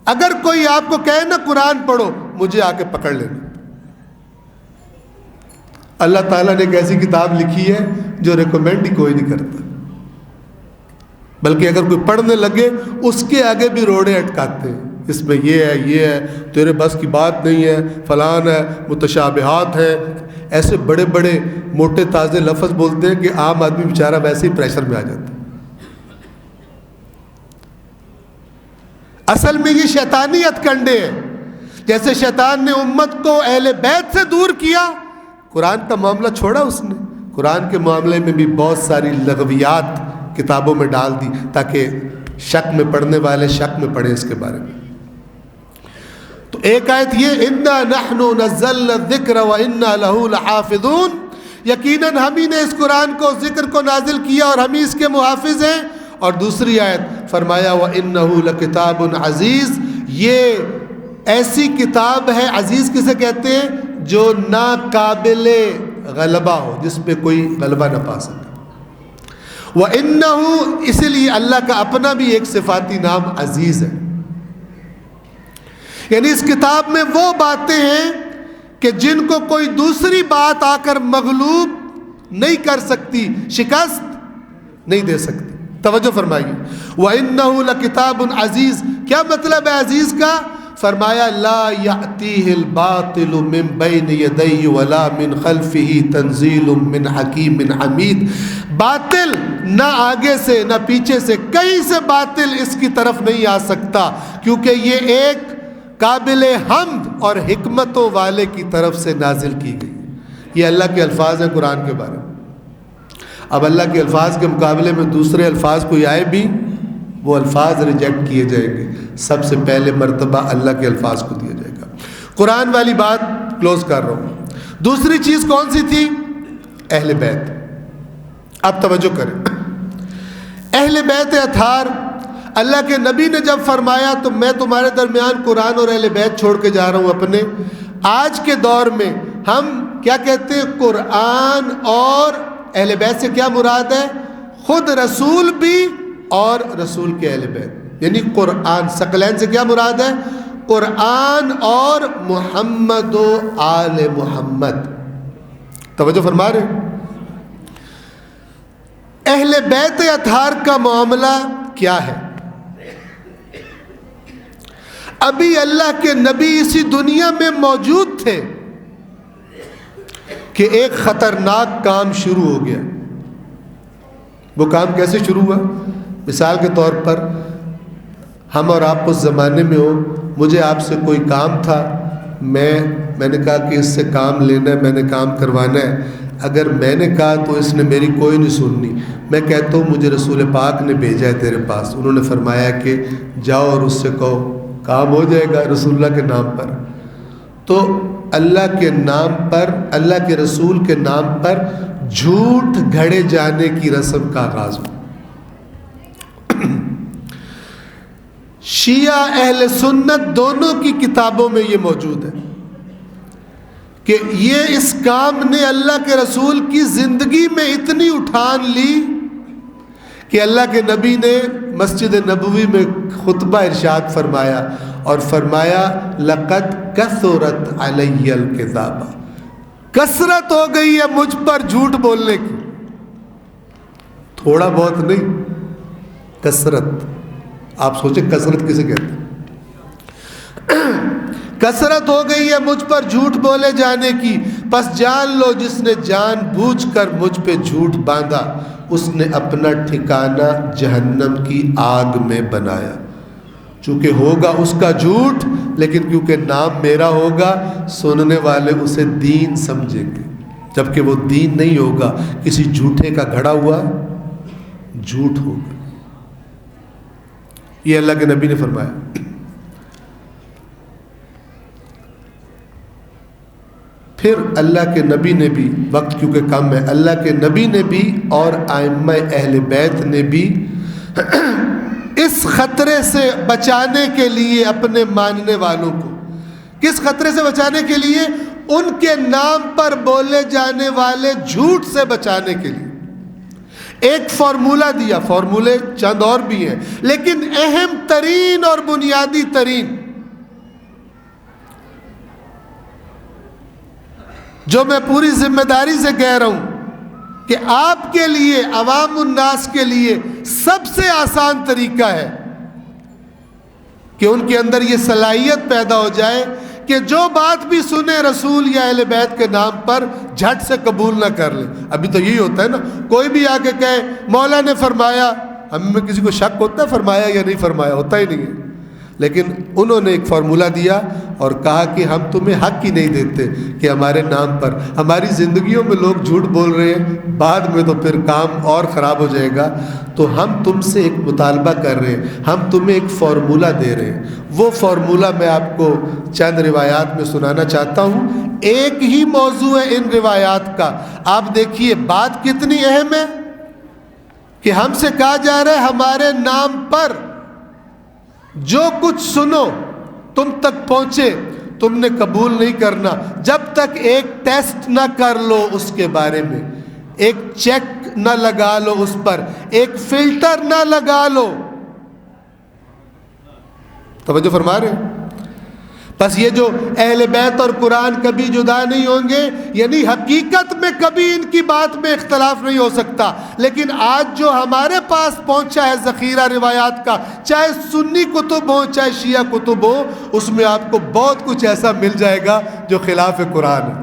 اگر کوئی آپ کو کہے نا قرآن پڑھو، مجھے آ کے پکڑ لینا. اللہ تعالیٰ نے ایک ایسی کتاب لکھی ہے جو ریکمینڈ ہی کوئی نہیں کرتا، بلکہ اگر کوئی پڑھنے لگے اس کے آگے بھی روڑے اٹکاتے ہیں، اس میں یہ ہے تیرے بس کی بات نہیں ہے، فلان ہے، متشابہات ہیں، ایسے بڑے بڑے موٹے تازے لفظ بولتے ہیں کہ عام آدمی بیچارہ ویسے ہی پریشر میں آ جاتا ہے. اصل میں یہ شیطانیت کنڈے ہیں. جیسے شیطان نے امت کو اہل بیت سے دور کیا، قرآن کا معاملہ چھوڑا اس نے. قرآن کے معاملے میں بھی بہت ساری لغویات کتابوں میں ڈال دی تاکہ شک میں پڑھنے والے شک میں پڑھیں اس کے بارے میں. تو ایک آیت یہ اِنَّا نَحْنُ نَزَّلْنَا الذِّكْرَ وَإِنَّا لَهُ لَحَافِظُونَ، یقیناً ہم ہی نے اس قرآن کو ذکر کو نازل کیا اور ہم ہی اس کے محافظ ہیں. اور دوسری آیت فرمایا وَإِنَّهُ لَكِتَابٌ عَزِيزٌ، یہ ایسی کتاب ہے، عزیز کسے کہتے ہیں؟ جو ناقابل غلبہ ہو، جس پہ کوئی غلبہ نہ پا سکے. وَإِنَّهُ، اسی لیے اللہ کا اپنا بھی ایک صفاتی نام عزیز ہے. یعنی اس کتاب میں وہ باتیں ہیں کہ جن کو کوئی دوسری بات آ کر مغلوب نہیں کر سکتی، شکست نہیں دے سکتی. توجہ فرمائیے. وَإِنَّهُ لَكِتَابٌ عزیز، کیا مطلب ہے عزیز کا؟ فرمایا لا یأتیہ الباطل من بین یدیہ ولا من خلفہ تنزیل من حکیم حمید. باطل نہ آگے سے نہ پیچھے سے، کہیں سے باطل اس کی طرف نہیں آ سکتا، کیونکہ یہ ایک قابل حمد اور حکمتوں والے کی طرف سے نازل کی گئی. یہ اللہ کے الفاظ ہیں قرآن کے بارے میں. اب اللہ کے الفاظ کے مقابلے میں دوسرے الفاظ کوئی آئے بھی، وہ الفاظ ریجیکٹ کیے جائیں گے. سب سے پہلے مرتبہ اللہ کے الفاظ کو دیا جائے گا. قرآن والی بات کلوز کر رہا ہوں. دوسری چیز کون سی تھی؟ اہل بیت. اب توجہ کریں. اہل بیت اطہار، اللہ کے نبی نے جب فرمایا تو میں تمہارے درمیان قرآن اور اہل بیت چھوڑ کے جا رہا ہوں اپنے. آج کے دور میں ہم کیا کہتے ہیں؟ قرآن اور اہل بیت سے کیا مراد ہے؟ خود رسول بھی اور رسول کے اہل بیت. یعنی قرآن ثقلین سے کیا مراد ہے؟ قرآن اور محمد و آل محمد. توجہ فرما رہے ہیں. اہل بیت اطہار کا معاملہ کیا ہے؟ ابھی اللہ کے نبی اسی دنیا میں موجود تھے کہ ایک خطرناک کام شروع ہو گیا. وہ کام کیسے شروع ہوا؟ مثال کے طور پر ہم اور آپ اس زمانے میں ہو، مجھے آپ سے کوئی کام تھا، میں نے کہا کہ اس سے کام لینا ہے، میں نے کام کروانا ہے. اگر میں نے کہا تو اس نے میری کوئی نہیں سننی. میں کہتا ہوں مجھے رسول پاک نے بھیجا ہے تیرے پاس، انہوں نے فرمایا کہ جاؤ اور اس سے کہو، کام ہو جائے گا رسول اللہ کے نام پر. تو اللہ کے نام پر، اللہ کے رسول کے نام پر جھوٹ گھڑے جانے کی رسم کا آغاز ہوا. شیعہ اہل سنت دونوں کی کتابوں میں یہ موجود ہے کہ یہ اس کام نے اللہ کے رسول کی زندگی میں اتنی اٹھان لی کہ اللہ کے نبی نے مسجد نبوی میں خطبہ ارشاد فرمایا اور فرمایا لقد کثرت علی الکذاب، کثرت ہو گئی ہے مجھ پر جھوٹ بولنے کی. تھوڑا بہت نہیں، کثرت. آپ سوچیں کثرت کسے کہتے ہیں؟ کثرت ہو گئی ہے مجھ پر جھوٹ بولے جانے کی، پس جان لو جس نے جان بوجھ کر مجھ پہ جھوٹ باندھا اس نے اپنا ٹھکانہ جہنم کی آگ میں بنایا. چونکہ ہوگا اس کا جھوٹ، لیکن کیونکہ نام میرا ہوگا سننے والے اسے دین سمجھیں گے، جبکہ وہ دین نہیں ہوگا، کسی جھوٹے کا گھڑا ہوا جھوٹ ہوگا. یہ اللہ کے نبی نے فرمایا. پھر اللہ کے نبی نے بھی، وقت کیونکہ کم ہے، اللہ کے نبی نے بھی اور ائمہ اہل بیت نے بھی اس خطرے سے بچانے کے لیے اپنے ماننے والوں کو، کس خطرے سے بچانے کے لیے؟ ان کے نام پر بولے جانے والے جھوٹ سے بچانے کے لیے ایک فارمولہ دیا. فارمولے چند اور بھی ہیں، لیکن اہم ترین اور بنیادی ترین جو میں پوری ذمہ داری سے کہہ رہا ہوں کہ آپ کے لیے، عوام الناس کے لیے سب سے آسان طریقہ ہے کہ ان کے اندر یہ صلاحیت پیدا ہو جائے کہ جو بات بھی سنے رسول یا اہل بیت کے نام پر جھٹ سے قبول نہ کر لیں. ابھی تو یہی ہوتا ہے نا، کوئی بھی آ کے کہے مولا نے فرمایا، ہم میں کسی کو شک ہوتا ہے فرمایا یا نہیں فرمایا؟ ہوتا ہی نہیں ہے. لیکن انہوں نے ایک فارمولہ دیا اور کہا کہ ہم تمہیں حق ہی نہیں دیتے کہ ہمارے نام پر، ہماری زندگیوں میں لوگ جھوٹ بول رہے ہیں، بعد میں تو پھر کام اور خراب ہو جائے گا، تو ہم تم سے ایک مطالبہ کر رہے ہیں، ہم تمہیں ایک فارمولہ دے رہے ہیں۔ وہ فارمولہ میں آپ کو چند روایات میں سنانا چاہتا ہوں۔ ایک ہی موضوع ہے ان روایات کا، آپ دیکھیے بات کتنی اہم ہے کہ ہم سے کہا جا رہا ہے ہمارے نام پر جو کچھ سنو تم تک پہنچے تم نے قبول نہیں کرنا جب تک ایک ٹیسٹ نہ کر لو، اس کے بارے میں ایک چیک نہ لگا لو، اس پر ایک فلٹر نہ لگا لو۔ توجہ فرما رہے ہیں؟ بس یہ جو اہل بیت اور قرآن کبھی جدا نہیں ہوں گے، یعنی حقیقت میں کبھی ان کی بات میں اختلاف نہیں ہو سکتا، لیکن آج جو ہمارے پاس پہنچا ہے ذخیرہ روایات کا، چاہے سنی کتب ہو چاہے شیعہ کتب ہو، اس میں آپ کو بہت کچھ ایسا مل جائے گا جو خلاف قرآن ہے۔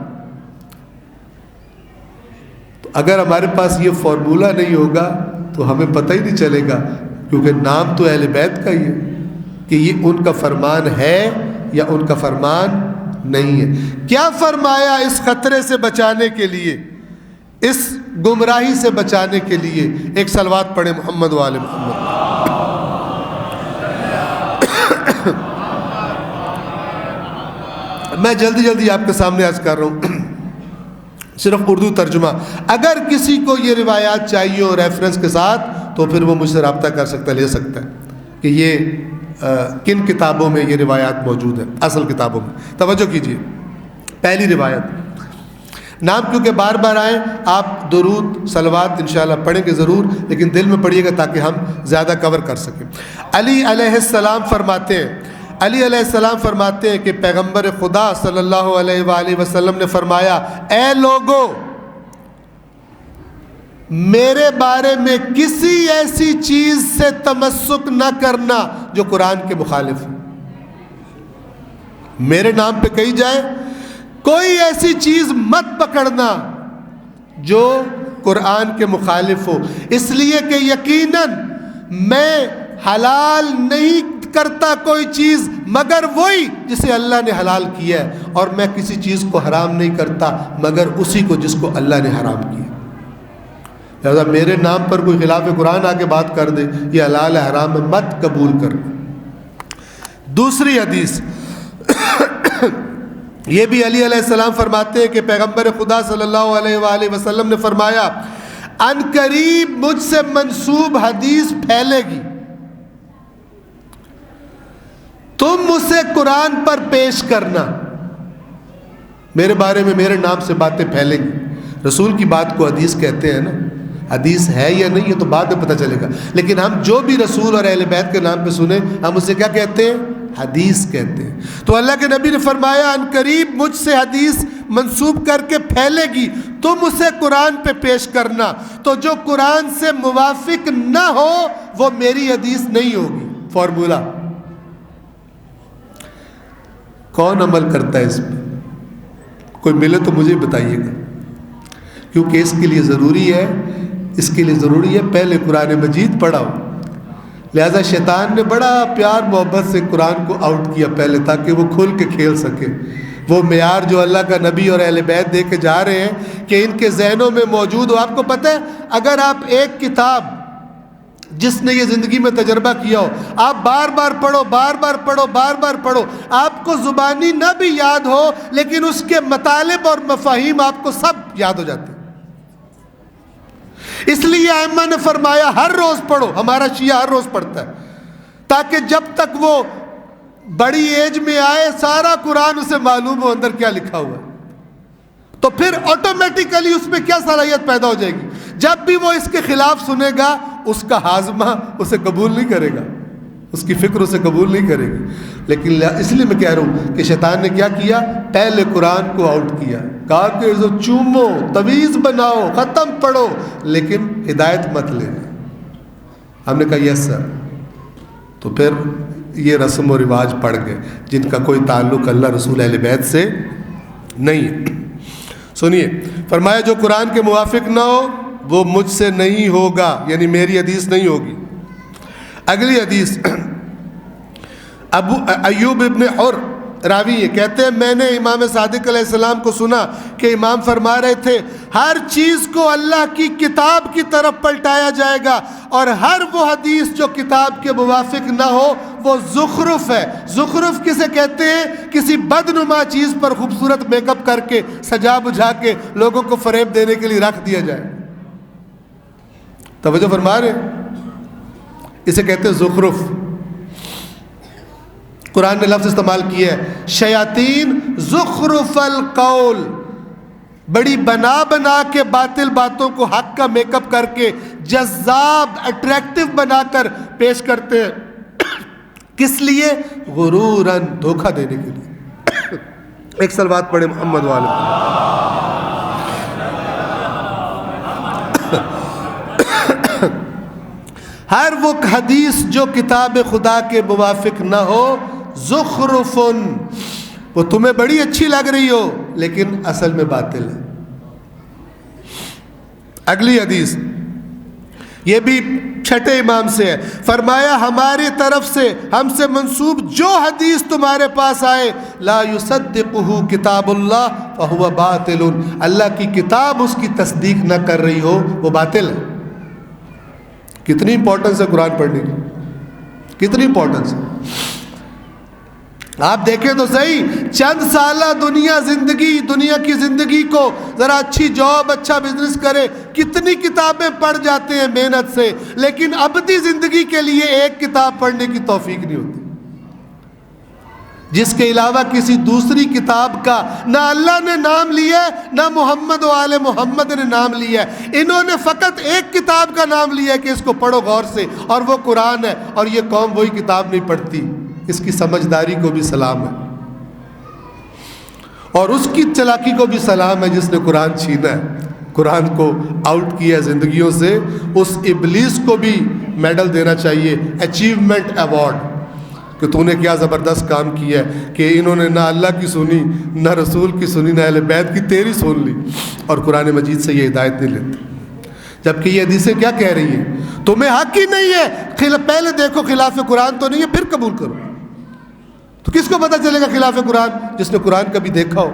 تو اگر ہمارے پاس یہ فارمولہ نہیں ہوگا تو ہمیں پتہ ہی نہیں چلے گا، کیونکہ نام تو اہل بیت کا ہی ہے کہ یہ ان کا فرمان ہے یا ان کا فرمان نہیں ہے۔ کیا فرمایا اس خطرے سے بچانے کے لیے، اس گمراہی سے بچانے کے لیے؟ ایک صلوات پڑھیں محمد و آل محمد۔ میں جلدی آپ کے سامنے عرض کر رہا ہوں، صرف اردو ترجمہ۔ اگر کسی کو یہ روایات چاہیے ہو ریفرنس کے ساتھ تو پھر وہ مجھ سے رابطہ کر سکتا ہے، لے سکتا ہے کہ یہ کن کتابوں میں یہ روایات موجود ہیں، اصل کتابوں میں۔ توجہ کیجیے، پہلی روایت، نام کیونکہ بار بار آئیں، آپ درود صلوات انشاءاللہ پڑھیں گے ضرور، لیکن دل میں پڑھیے گا تاکہ ہم زیادہ کور کر سکیں۔ علی علیہ السلام فرماتے ہیں کہ پیغمبر خدا صلی اللہ علیہ وآلہ وسلم نے فرمایا، اے لوگو، میرے بارے میں کسی ایسی چیز سے تمسک نہ کرنا جو قرآن کے مخالف ہے۔ میرے نام پہ کہی جائے کوئی ایسی چیز مت پکڑنا جو قرآن کے مخالف ہو، اس لیے کہ یقیناً میں حلال نہیں کرتا کوئی چیز مگر وہی جسے اللہ نے حلال کیا ہے، اور میں کسی چیز کو حرام نہیں کرتا مگر اسی کو جس کو اللہ نے حرام کیا۔ لہذا میرے نام پر کوئی خلاف قرآن آ کے بات کر دے، یہ حلال ہے حرام ہے، مت قبول کرنا۔ دوسری حدیث، یہ بھی علی علیہ السلام فرماتے ہیں کہ پیغمبر خدا صلی اللہ علیہ وآلہ وسلم نے فرمایا، ان قریب مجھ سے منسوب حدیث پھیلے گی، تم اسے قرآن پر پیش کرنا۔ میرے بارے میں میرے نام سے باتیں پھیلیں گی، رسول کی بات کو حدیث کہتے ہیں نا، حدیث ہے یا نہیں یہ تو بعد میں پتہ چلے گا، لیکن ہم جو بھی رسول اور اہل بیت کے نام پہ سنیں ہم اسے کیا کہتے ہیں؟ حدیث کہتے ہیں۔ تو اللہ کے نبی نے فرمایا، ان قریب مجھ سے حدیث منسوب کر کے پھیلے گی، تم اسے قرآن پہ پیش کرنا۔ تو جو قرآن سے موافق نہ ہو وہ میری حدیث نہیں ہوگی۔ فارمولہ کون عمل کرتا ہے اس پہ؟ کوئی ملے تو مجھے بتائیے گا، کیونکہ اس کے لیے ضروری ہے پہلے قرآن مجید پڑھا ہو۔ لہذا شیطان نے بڑا پیار محبت سے قرآن کو آؤٹ کیا پہلے، تاکہ وہ کھل کے کھیل سکے۔ وہ معیار جو اللہ کا نبی اور اہل بیت دے کے جا رہے ہیں کہ ان کے ذہنوں میں موجود ہو۔ آپ کو پتہ ہے اگر آپ ایک کتاب جس نے یہ زندگی میں تجربہ کیا ہو، آپ بار بار پڑھو، آپ کو زبانی نہ بھی یاد ہو لیکن اس کے مطالب اور مفاہیم آپ کو سب یاد ہو جاتے ہیں۔ اس لیے ائمہ نے فرمایا ہر روز پڑھو، ہمارا شیعہ ہر روز پڑھتا ہے، تاکہ جب تک وہ بڑی ایج میں آئے سارا قرآن اسے معلوم ہو اندر کیا لکھا ہوا ہے، تو پھر آٹومیٹیکلی اس میں کیا صلاحیت پیدا ہو جائے گی۔ جب بھی وہ اس کے خلاف سنے گا اس کا ہاضمہ اسے قبول نہیں کرے گا، اس کی فکر اسے قبول نہیں کرے گی۔ لیکن اس لیے میں کہہ رہا ہوں کہ شیطان نے کیا کیا؟ پہلے قرآن کو آؤٹ کیا، کہا کہ چومو، تویز بناؤ، ختم پڑھو، لیکن ہدایت مت لینا۔ ہم نے کہا یس سر، تو پھر یہ رسم و رواج پڑ گئے جن کا کوئی تعلق اللہ رسول اہل بیت سے نہیں ہے۔ سنیے، فرمایا جو قرآن کے موافق نہ ہو وہ مجھ سے نہیں ہوگا، یعنی میری حدیث نہیں ہوگی۔ اگلی حدیث، ابو ایوب ابن حر راوی یہ کہتے ہیں میں نے امام صادق علیہ السلام کو سنا کہ امام فرما رہے تھے ہر چیز کو اللہ کی کتاب کی طرف پلٹایا جائے گا اور ہر وہ حدیث جو کتاب کے موافق نہ ہو وہ زخرف ہے. زخرف کسے کہتے ہیں؟ کسی بدنما چیز پر خوبصورت میک اپ کر کے سجا بجھا کے لوگوں کو فریب دینے کے لیے رکھ دیا جائے. توجہ فرما رہے ہیں؟ اسے کہتے ہیں زخرف. قرآن نے لفظ استعمال کیا ہے شیاطین زخرف القول، بڑی بنا بنا کے باطل باتوں کو حق کا میک اپ کر کے جذاب اٹریکٹیو بنا کر پیش کرتے ہیں. کس لیے؟ غروراً، دھوکہ دینے کے لیے. ایک صلوات پڑھے محمد والے. ہر وہ حدیث جو کتاب خدا کے موافق نہ ہو زخرفن، وہ تمہیں بڑی اچھی لگ رہی ہو لیکن اصل میں باطل ہے. اگلی حدیث یہ بھی چھٹے امام سے ہے. فرمایا ہماری طرف سے ہم سے منسوب جو حدیث تمہارے پاس آئے لا یصدقہ کتاب اللہ فہو باطل، اللہ کی کتاب اس کی تصدیق نہ کر رہی ہو وہ باطل ہے. کتنی امپورٹنس ہے قرآن پڑھنے کی، کتنی امپورٹنس ہے. آپ دیکھیں تو صحیح، چند سالہ دنیا کی زندگی کو ذرا اچھی جاب، اچھا بزنس کرے، کتنی کتابیں پڑھ جاتے ہیں محنت سے، لیکن ابدی زندگی کے لیے ایک کتاب پڑھنے کی توفیق نہیں ہوتی جس کے علاوہ کسی دوسری کتاب کا نہ اللہ نے نام لیا ہے نہ محمد و آل محمد نے نام لیا ہے. انہوں نے فقط ایک کتاب کا نام لیا ہے کہ اس کو پڑھو غور سے، اور وہ قرآن ہے. اور یہ قوم وہی کتاب نہیں پڑھتی. اس کی سمجھداری کو بھی سلام ہے اور اس کی چلاکی کو بھی سلام ہے جس نے قرآن چھینا ہے، قرآن کو آؤٹ کیا زندگیوں سے. اس ابلیس کو بھی میڈل دینا چاہیے، اچیومنٹ ایوارڈ، کہ تو نے کیا زبردست کام کیا ہے کہ انہوں نے نہ اللہ کی سنی، نہ رسول کی سنی، نہ اہل بیت کی، تیری سن لی اور قرآن مجید سے یہ ہدایت نہیں لیتے. جبکہ یہ حدیثیں کیا کہہ رہی ہیں؟ تمہیں حق ہی نہیں ہے، پہلے دیکھو خلاف قرآن تو نہیں ہے پھر قبول کرو. تو کس کو پتہ چلے گا خلاف قرآن؟ جس نے قرآن کبھی دیکھا ہو.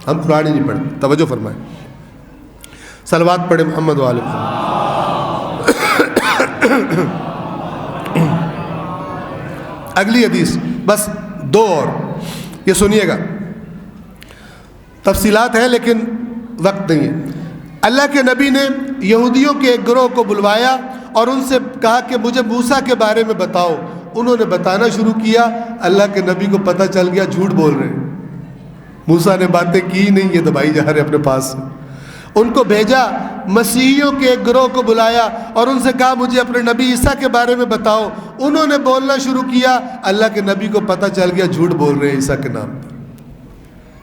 ہم قرآن ہی نہیں پڑھتے. توجہ فرمائیں، صلوات پڑھے محمد والے. اگلی حدیث، بس دو اور، یہ سنیے گا، تفصیلات ہیں لیکن وقت نہیں ہے. اللہ کے نبی نے یہودیوں کے ایک گروہ کو بلوایا اور ان سے کہا کہ مجھے موسیٰ کے بارے میں بتاؤ. انہوں نے بتانا شروع کیا. اللہ کے نبی کو پتہ چل گیا جھوٹ بول رہے ہیں، موسیٰ نے باتیں کی نہیں، یہ دبائی جا رہے اپنے پاس سے. ان کو بھیجا، مسیحیوں کے ایک گروہ کو بلایا اور ان سے کہا مجھے اپنے نبی عیسیٰ کے بارے میں بتاؤ. انہوں نے بولنا شروع کیا. اللہ کے نبی کو پتہ چل گیا جھوٹ بول رہے ہیں عیسیٰ کے نام پر.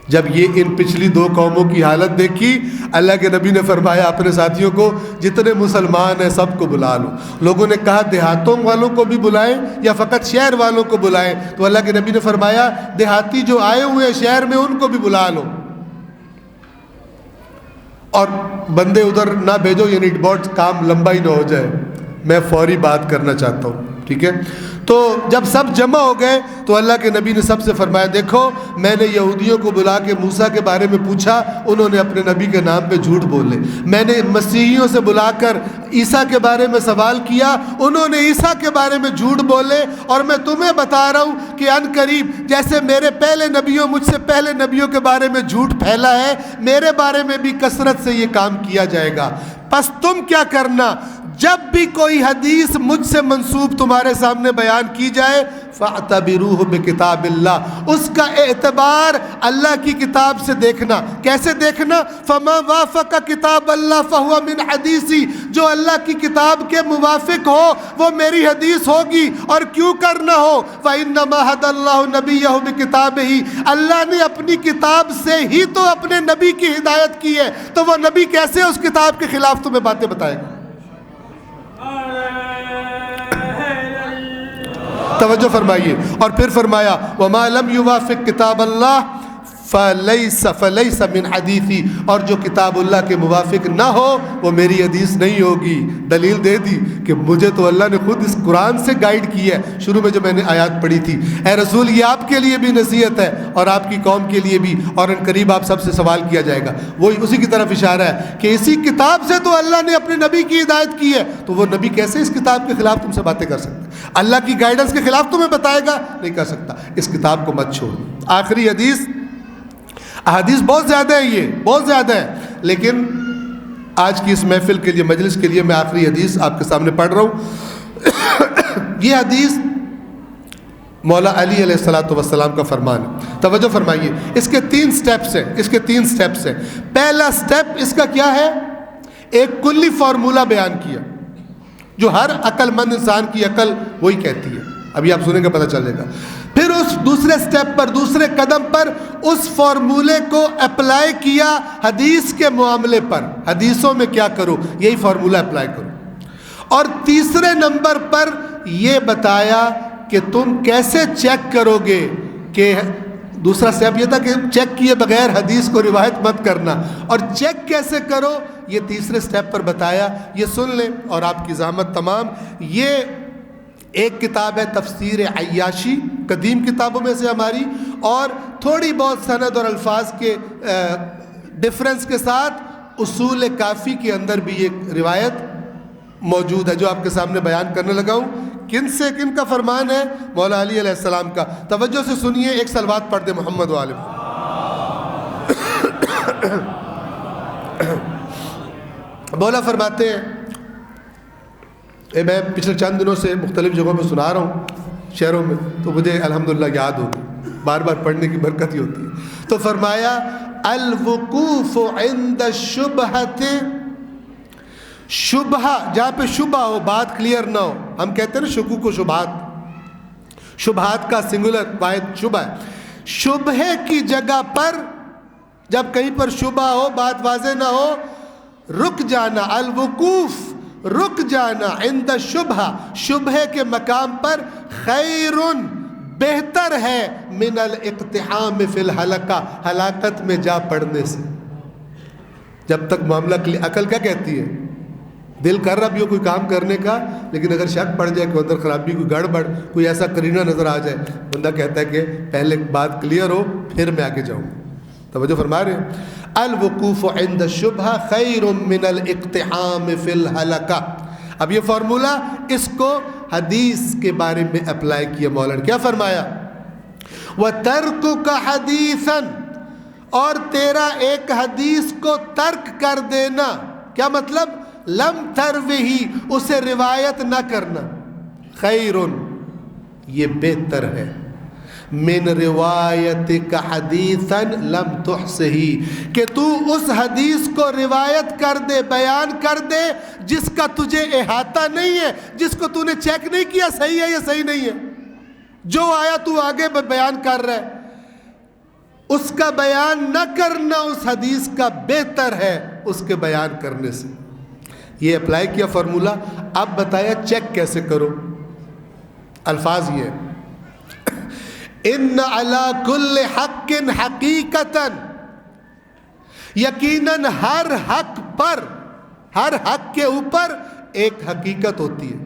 جب یہ ان پچھلی دو قوموں کی حالت دیکھی، اللہ کے نبی نے فرمایا اپنے ساتھیوں کو جتنے مسلمان ہیں سب کو بلا لو. لوگوں نے کہا دیہاتوں والوں کو بھی بلائیں یا فقط شہر والوں کو بلائیں؟ تو اللہ کے نبی نے فرمایا دیہاتی جو آئے ہوئے ہیں شہر میں ان کو بھی بلا لو اور بندے ادھر نہ بھیجو، یعنی بہت کام لمبا ہی نہ ہو جائے، میں فوری بات کرنا چاہتا ہوں. ٹھیک ہے؟ تو جب سب جمع ہو گئے تو اللہ کے نبی نے سب سے فرمایا دیکھو میں نے یہودیوں کو بلا کے موسیٰ کے بارے میں پوچھا، انہوں نے اپنے نبی کے نام پہ جھوٹ بولے. میں نے مسیحیوں سے بلا کر عیسیٰ کے بارے میں سوال کیا، انہوں نے عیسیٰ کے بارے میں جھوٹ بولے. اور میں تمہیں بتا رہا ہوں کہ ان قریب جیسے میرے پہلے نبیوں، مجھ سے پہلے نبیوں کے بارے میں جھوٹ پھیلا ہے، میرے بارے میں بھی کثرت سے یہ کام کیا جائے گا. پس تم کیا کرنا، جب بھی کوئی حدیث مجھ سے منسوب تمہارے سامنے بیان کی جائے فَاعْتَبِرُوهُ بِكِتَابِ اللَّهِ، اس کا اعتبار اللہ کی کتاب سے دیکھنا. کیسے دیکھنا؟ فَمَا وَافَقَ كِتَابَ اللَّهِ فَهُوَ مِنْ حَدِيثِ، جو اللہ کی کتاب کے موافق ہو وہ میری حدیث ہوگی. اور کیوں کرنا ہو، فَإِنَّمَا هَدَى اللَّهُ نَبِيَّهُ بِكِتَابِهِ، اللہ نے اپنی کتاب سے ہی تو اپنے نبی کی ہدایت کی ہے، تو وہ نبی کیسے اس کتاب کے خلاف تمہیں باتیں بتائے گا؟ توجہ فرمائیے. اور پھر فرمایا وَمَا لَمْ يُوَافِقْ كِتَابَ اللَّهِ فلیس من حدیثی، اور جو کتاب اللہ کے موافق نہ ہو وہ میری حدیث نہیں ہوگی۔ دلیل دے دی کہ مجھے تو اللہ نے خود اس قرآن سے گائیڈ کی ہے۔ شروع میں جو میں نے آیات پڑھی تھی، اے رسول یہ آپ کے لیے بھی نصیحت ہے اور آپ کی قوم کے لیے بھی، اور ان قریب آپ سب سے سوال کیا جائے گا۔ وہی اسی کی طرف اشارہ ہے کہ اسی کتاب سے تو اللہ نے اپنے نبی کی ہدایت کی ہے، تو وہ نبی کیسے اس کتاب کے خلاف تم سے باتیں کر سکتا ہے؟ اللہ کی گائیڈنس کے خلاف تمہیں بتائے گا؟ نہیں کر سکتا۔ اس کتاب کو مت چھوڑ۔ آخری حدیث، احادیث بہت زیادہ ہے، یہ بہت زیادہ ہے، لیکن آج کی اس محفل کے لیے، مجلس کے لیے میں آخری حدیث آپ کے سامنے پڑھ رہا ہوں۔ یہ حدیث مولا علی علیہ السلام کا فرمان ہے۔ توجہ فرمائیے، اس کے 3 سٹیپس ہیں، اس کے 3 سٹیپس ہیں۔ پہلا سٹیپ اس کا کیا ہے؟ ایک کلی فارمولہ بیان کیا جو ہر عقل مند انسان کی عقل وہی کہتی ہے۔ ابھی آپ سنیں گے پتہ چلے گا۔ پھر اس دوسرے سٹیپ پر، دوسرے قدم پر اس فارمولے کو اپلائی کیا حدیث کے معاملے پر، حدیثوں میں کیا کرو، یہی فارمولہ اپلائی کرو۔ اور تیسرے نمبر پر یہ بتایا کہ تم کیسے چیک کرو گے، کہ دوسرا سٹیپ یہ تھا کہ چیک کیے بغیر حدیث کو روایت مت کرنا، اور چیک کیسے کرو یہ تیسرے سٹیپ پر بتایا۔ یہ سن لیں اور آپ کی زحمت تمام۔ یہ ایک کتاب ہے تفسیر عیاشی، قدیم کتابوں میں سے ہماری، اور تھوڑی بہت سند اور الفاظ کے ڈفرنس کے ساتھ اصول کافی کے اندر بھی ایک روایت موجود ہے جو آپ کے سامنے بیان کرنے لگا ہوں۔ کن سے، کن کا فرمان ہے؟ مولا علی علیہ السلام کا۔ توجہ سے سنیے، ایک صلوات پڑھ دے محمد و آلہ۔ مولا فرماتے ہیں، میں پچھلے چند دنوں سے مختلف جگہوں میں سنا رہا ہوں، شہروں میں، تو مجھے الحمدللہ یاد ہو گئی، بار بار پڑھنے کی برکت ہی ہوتی ہے۔ تو فرمایا الوقوف عند الشبہۃ، شبہ جہاں پہ شبہ ہو، بات کلیئر نہ ہو، ہم کہتے ہیں نا شکوک و شبہات، شبہات کا سنگولر واحد شبہ ہے۔ شبہے کی جگہ پر جب کہیں پر شبہ ہو، بات واضح نہ ہو، رک جانا، الوقوف رک جانا، عند شبہ شبہ کے مقام پر، خیرن بہتر ہے، من الاقتحام فی الحلقہ ہلاکت میں جا پڑنے سے۔ جب تک معاملہ عقل کیا کہتی ہے؟ دل کر رہا بھی ہو کوئی کام کرنے کا، لیکن اگر شک پڑ جائے کہ اندر خرابی، کوئی گڑبڑ، کوئی ایسا کرینہ نظر آ جائے، بندہ کہتا ہے کہ پہلے بات کلیئر ہو پھر میں آگے جاؤں۔ توجہ فرما رہے ہیں، الوقوف عند الشبہ خیر من الاقتحام فی الحلقہ۔ اب یہ فارمولہ اس کو حدیث کے بارے میں اپلائی کیا مولا نے۔ کیا فرمایا؟ وَتَرْكُكَ حَدِيثًا، اور تیرا ایک حدیث کو ترک کر دینا۔ کیا مطلب؟ لم تروہی، اسے روایت نہ کرنا، خیرن یہ بہتر ہے، من روایتک حدیثا لم تحصہی، کہ تو اس حدیث کو روایت کر دے، بیان کر دے جس کا تجھے احاطہ نہیں ہے، جس کو تو نے چیک نہیں کیا صحیح ہے یا صحیح نہیں ہے، جو آیا تو آگے بیان کر رہا ہے، اس کا بیان نہ کرنا اس حدیث کا بہتر ہے اس کے بیان کرنے سے۔ یہ اپلائی کیا فارمولہ۔ اب بتایا چیک کیسے کرو۔ الفاظ یہ ان علی کل حق حقیقتاً، یقیناً ہر حق پر، ہر حق کے اوپر ایک حقیقت ہوتی ہے۔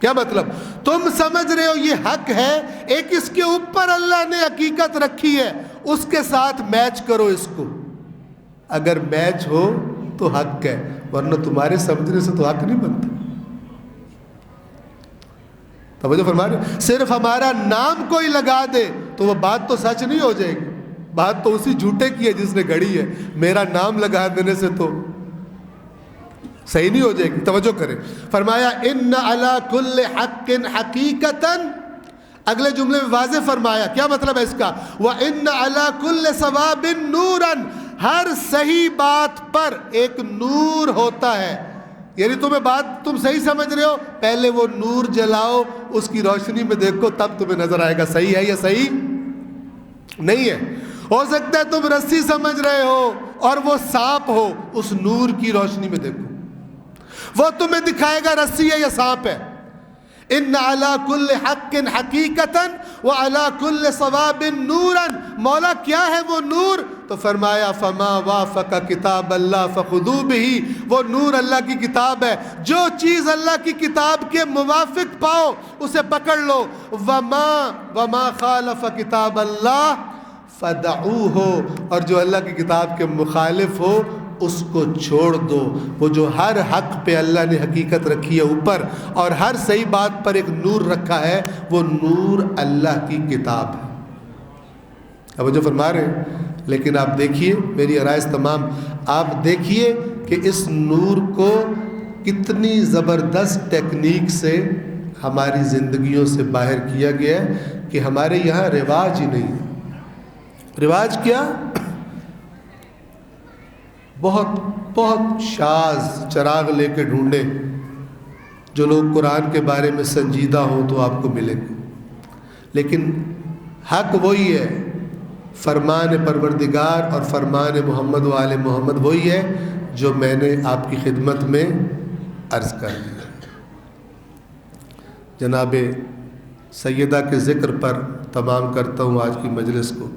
کیا مطلب؟ تم سمجھ رہے ہو یہ حق ہے، ایک اس کے اوپر اللہ نے حقیقت رکھی ہے، اس کے ساتھ میچ کرو اس کو، اگر میچ ہو تو حق ہے، ورنہ تمہارے سمجھنے سے تو حق نہیں بنتا۔ توجہ فرما رہے، صرف ہمارا نام کوئی لگا دے تو وہ بات تو سچ نہیں ہو جائے گی، بات تو اسی جھوٹے کی ہے جس نے گھڑی ہے، میرا نام لگا دینے سے تو صحیح نہیں ہو جائے گی۔ توجہ کریں، فرمایا ان علی کل حق حقیقتاً، اگلے جملے میں واضح فرمایا کیا مطلب ہے اس کا، وَإِنَّ عَلَىٰ كُلِّ صَوَابٍ نُورًا، ہر صحیح بات پر ایک نور ہوتا ہے، یعنی تمہیں بات تم صحیح سمجھ رہے ہو، پہلے وہ نور جلاؤ، اس کی روشنی میں دیکھو، تب تمہیں نظر آئے گا صحیح ہے یا صحیح نہیں ہے۔ ہو سکتا ہے تم رسی سمجھ رہے ہو اور وہ سانپ ہو، اس نور کی روشنی میں دیکھو، وہ تمہیں دکھائے گا رسی ہے یا سانپ ہے۔ ان علی کل حق حقیقتاً وعلی کل صواب نوراً. مولا کیا ہے وہ نور؟ تو فرمایا فما وافق کتاب اللہ فخذوا بہ. وہ نور اللہ کی کتاب ہے، جو چیز اللہ کی کتاب کے موافق پاؤ اسے پکڑ لو. وما خالف کتاب اللہ فدعوہ. اور جو اللہ کی کتاب کے مخالف ہو اس کو چھوڑ دو. وہ جو ہر حق پہ اللہ نے حقیقت رکھی ہے اوپر، اور ہر صحیح بات پر ایک نور رکھا ہے، وہ نور اللہ کی کتاب ہے. اب جو فرما رہے ہیں، لیکن آپ دیکھیے، میری عرائض تمام، آپ دیکھیے کہ اس نور کو کتنی زبردست ٹیکنیک سے ہماری زندگیوں سے باہر کیا گیا ہے کہ ہمارے یہاں رواج ہی نہیں ہے. رواج کیا؟ بہت شاذ چراغ لے کے ڈھونڈے. جو لوگ قرآن کے بارے میں سنجیدہ ہوں تو آپ کو ملیں گے، لیکن حق وہی ہے. فرمان پروردگار اور فرمان محمد و آل محمد وہی ہے جو میں نے آپ کی خدمت میں عرض کر دیا. جناب سیدہ کے ذکر پر تمام کرتا ہوں آج کی مجلس کو.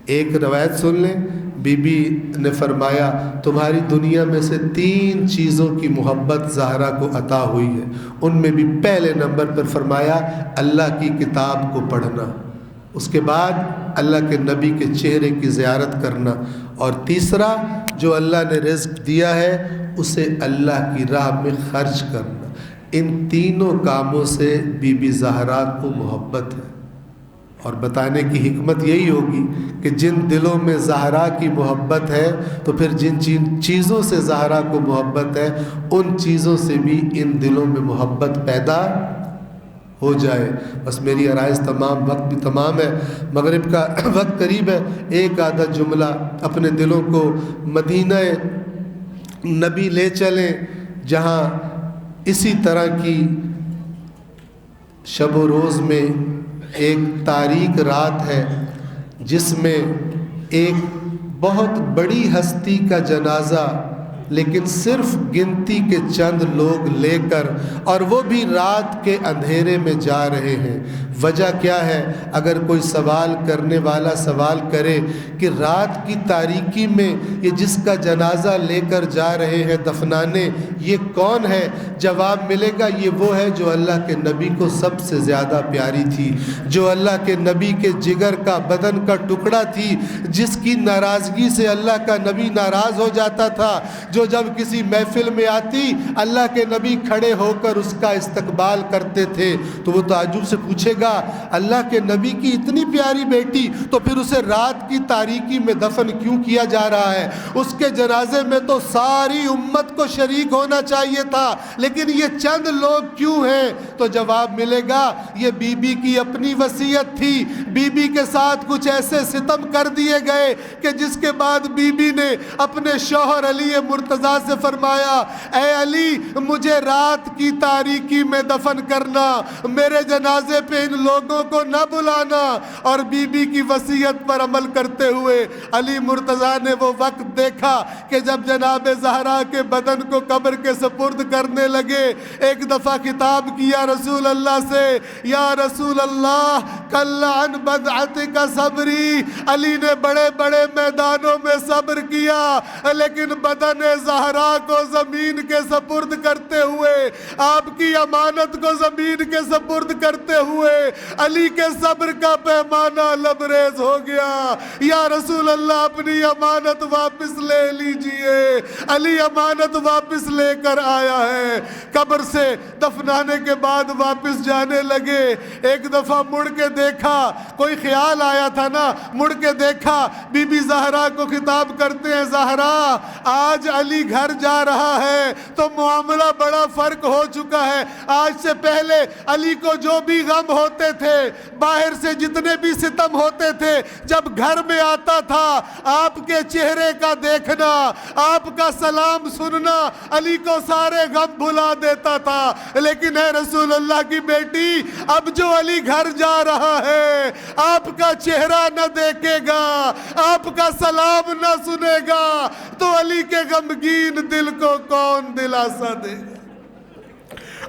ایک روایت سن لیں. بی بی نے فرمایا تمہاری دنیا میں سے 3 چیزوں کی محبت زہرا کو عطا ہوئی ہے. ان میں بھی پہلے نمبر پر فرمایا اللہ کی کتاب کو پڑھنا، اس کے بعد اللہ کے نبی کے چہرے کی زیارت کرنا، اور تیسرا جو اللہ نے رزق دیا ہے اسے اللہ کی راہ میں خرچ کرنا. ان تینوں کاموں سے بی بی زہرا کو محبت ہے. اور بتانے کی حکمت یہی ہوگی کہ جن دلوں میں زہرا کی محبت ہے تو پھر جن چیزوں سے زہرا کو محبت ہے ان چیزوں سے بھی ان دلوں میں محبت پیدا ہو جائے. بس میری عرائض تمام، وقت بھی تمام ہے، مغرب کا وقت قریب ہے. ایک آدھا جملہ اپنے دلوں کو مدینہ نبی لے چلیں، جہاں اسی طرح کی شب و روز میں ایک تاریک رات ہے جس میں ایک بہت بڑی ہستی کا جنازہ لیکن صرف گنتی کے چند لوگ لے کر، اور وہ بھی رات کے اندھیرے میں جا رہے ہیں. وجہ کیا ہے؟ اگر کوئی سوال کرنے والا سوال کرے کہ رات کی تاریکی میں یہ جس کا جنازہ لے کر جا رہے ہیں دفنانے، یہ کون ہے؟ جواب ملے گا یہ وہ ہے جو اللہ کے نبی کو سب سے زیادہ پیاری تھی، جو اللہ کے نبی کے جگر کا، بدن کا ٹکڑا تھی، جس کی ناراضگی سے اللہ کا نبی ناراض ہو جاتا تھا، جو جب کسی محفل میں آتی اللہ کے نبی کھڑے ہو کر اس کا استقبال کرتے تھے. تو وہ تعجب سے پوچھے گا اللہ کے نبی کی اتنی پیاری بیٹی، تو پھر اسے رات کی تاریکی میں دفن کیوں کیا جا رہا ہے؟ اس کے جنازے میں تو ساری امت کو شریک ہونا چاہیے تھا، لیکن یہ چند لوگ کیوں ہیں؟ تو جواب ملے گا یہ بی بی کی اپنی وصیت تھی. بی بی کے ساتھ کچھ ایسے ستم کر دیے گئے کہ جس کے بعد بی بی نے اپنے شوہر علی مرتضیٰ سے فرمایا اے علی مجھے رات کی تاریکی میں دفن کرنا، میرے جنازے پہ ان لوگوں کو نہ بلانا. اور بی بی کی وصیت پر عمل کرتے ہوئے علی مرتضیٰ نے وہ وقت دیکھا کہ جب جناب زہرا کے بدن کو قبر کے سپرد کرنے لگے، ایک دفعہ خطاب کیا رسول اللہ سے، یا رسول اللہ کل عن بدعتک صبری. علی نے بڑے بڑے میدانوں میں صبر کیا، لیکن بدن زہرا کو زمین کے سپرد کرتے ہوئے، آپ کی امانت کو زمین کے سپرد کرتے ہوئے علی کے صبر کا پیمانہ لبریز ہو گیا. یا رسول اللہ اپنی امانت واپس لے لیجئے. علی امانت واپس لے کر آیا ہے. قبر سے دفنانے کے بعد واپس جانے لگے، ایک دفعہ مڑ کے دیکھا، کوئی خیال آیا تھا نا، مڑ کے دیکھا بی بی زہرا کو خطاب کرتے ہیں زہرا آج علی گھر جا رہا ہے تو معاملہ بڑا فرق ہو چکا ہے. آج سے پہلے علی کو جو بھی غم ہوتے تھے، باہر سے جتنے بھی ستم ہوتے تھے، جب گھر میں آتا تھا آپ کے چہرے کا دیکھنا، آپ کا سلام سننا علی کو سارے غم بھلا دیتا تھا. لیکن اے رسول اللہ کی بیٹی، اب جو علی گھر جا رہا ہے آپ کا چہرہ نہ دیکھے گا، آپ کا سلام نہ سنے گا، تو علی کے غمگین دل کو کون دلاسا دے گا؟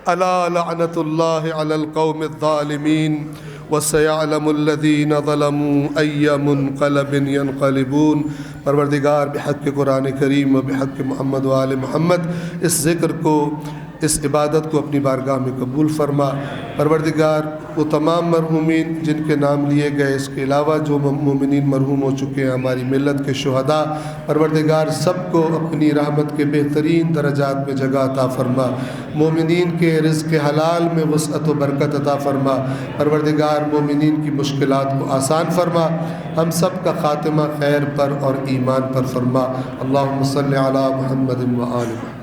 الا لعنت اللہ علی القوم الظالمین وسيعلم الذين ظلموا أي منقلب ينقلبون۔ پروردگار بحق قرآن کریم و بحق محمد و آل محمد اس ذکر کو، اس عبادت کو اپنی بارگاہ میں قبول فرما۔ پروردگار وہ تمام مرحومین جن کے نام لیے گئے، اس کے علاوہ جو مومنین مرحوم ہو چکے ہیں، ہماری ملت کے شہداء، پروردگار سب کو اپنی رحمت کے بہترین درجات میں جگہ عطا فرما۔ مومنین کے رزق حلال میں وسعت و برکت عطا فرما۔ پروردگار مومنین کی مشکلات کو آسان فرما۔ ہم سب کا خاتمہ خیر پر اور ایمان پر فرما۔ اللہم صلی علی محمد و آل محمد۔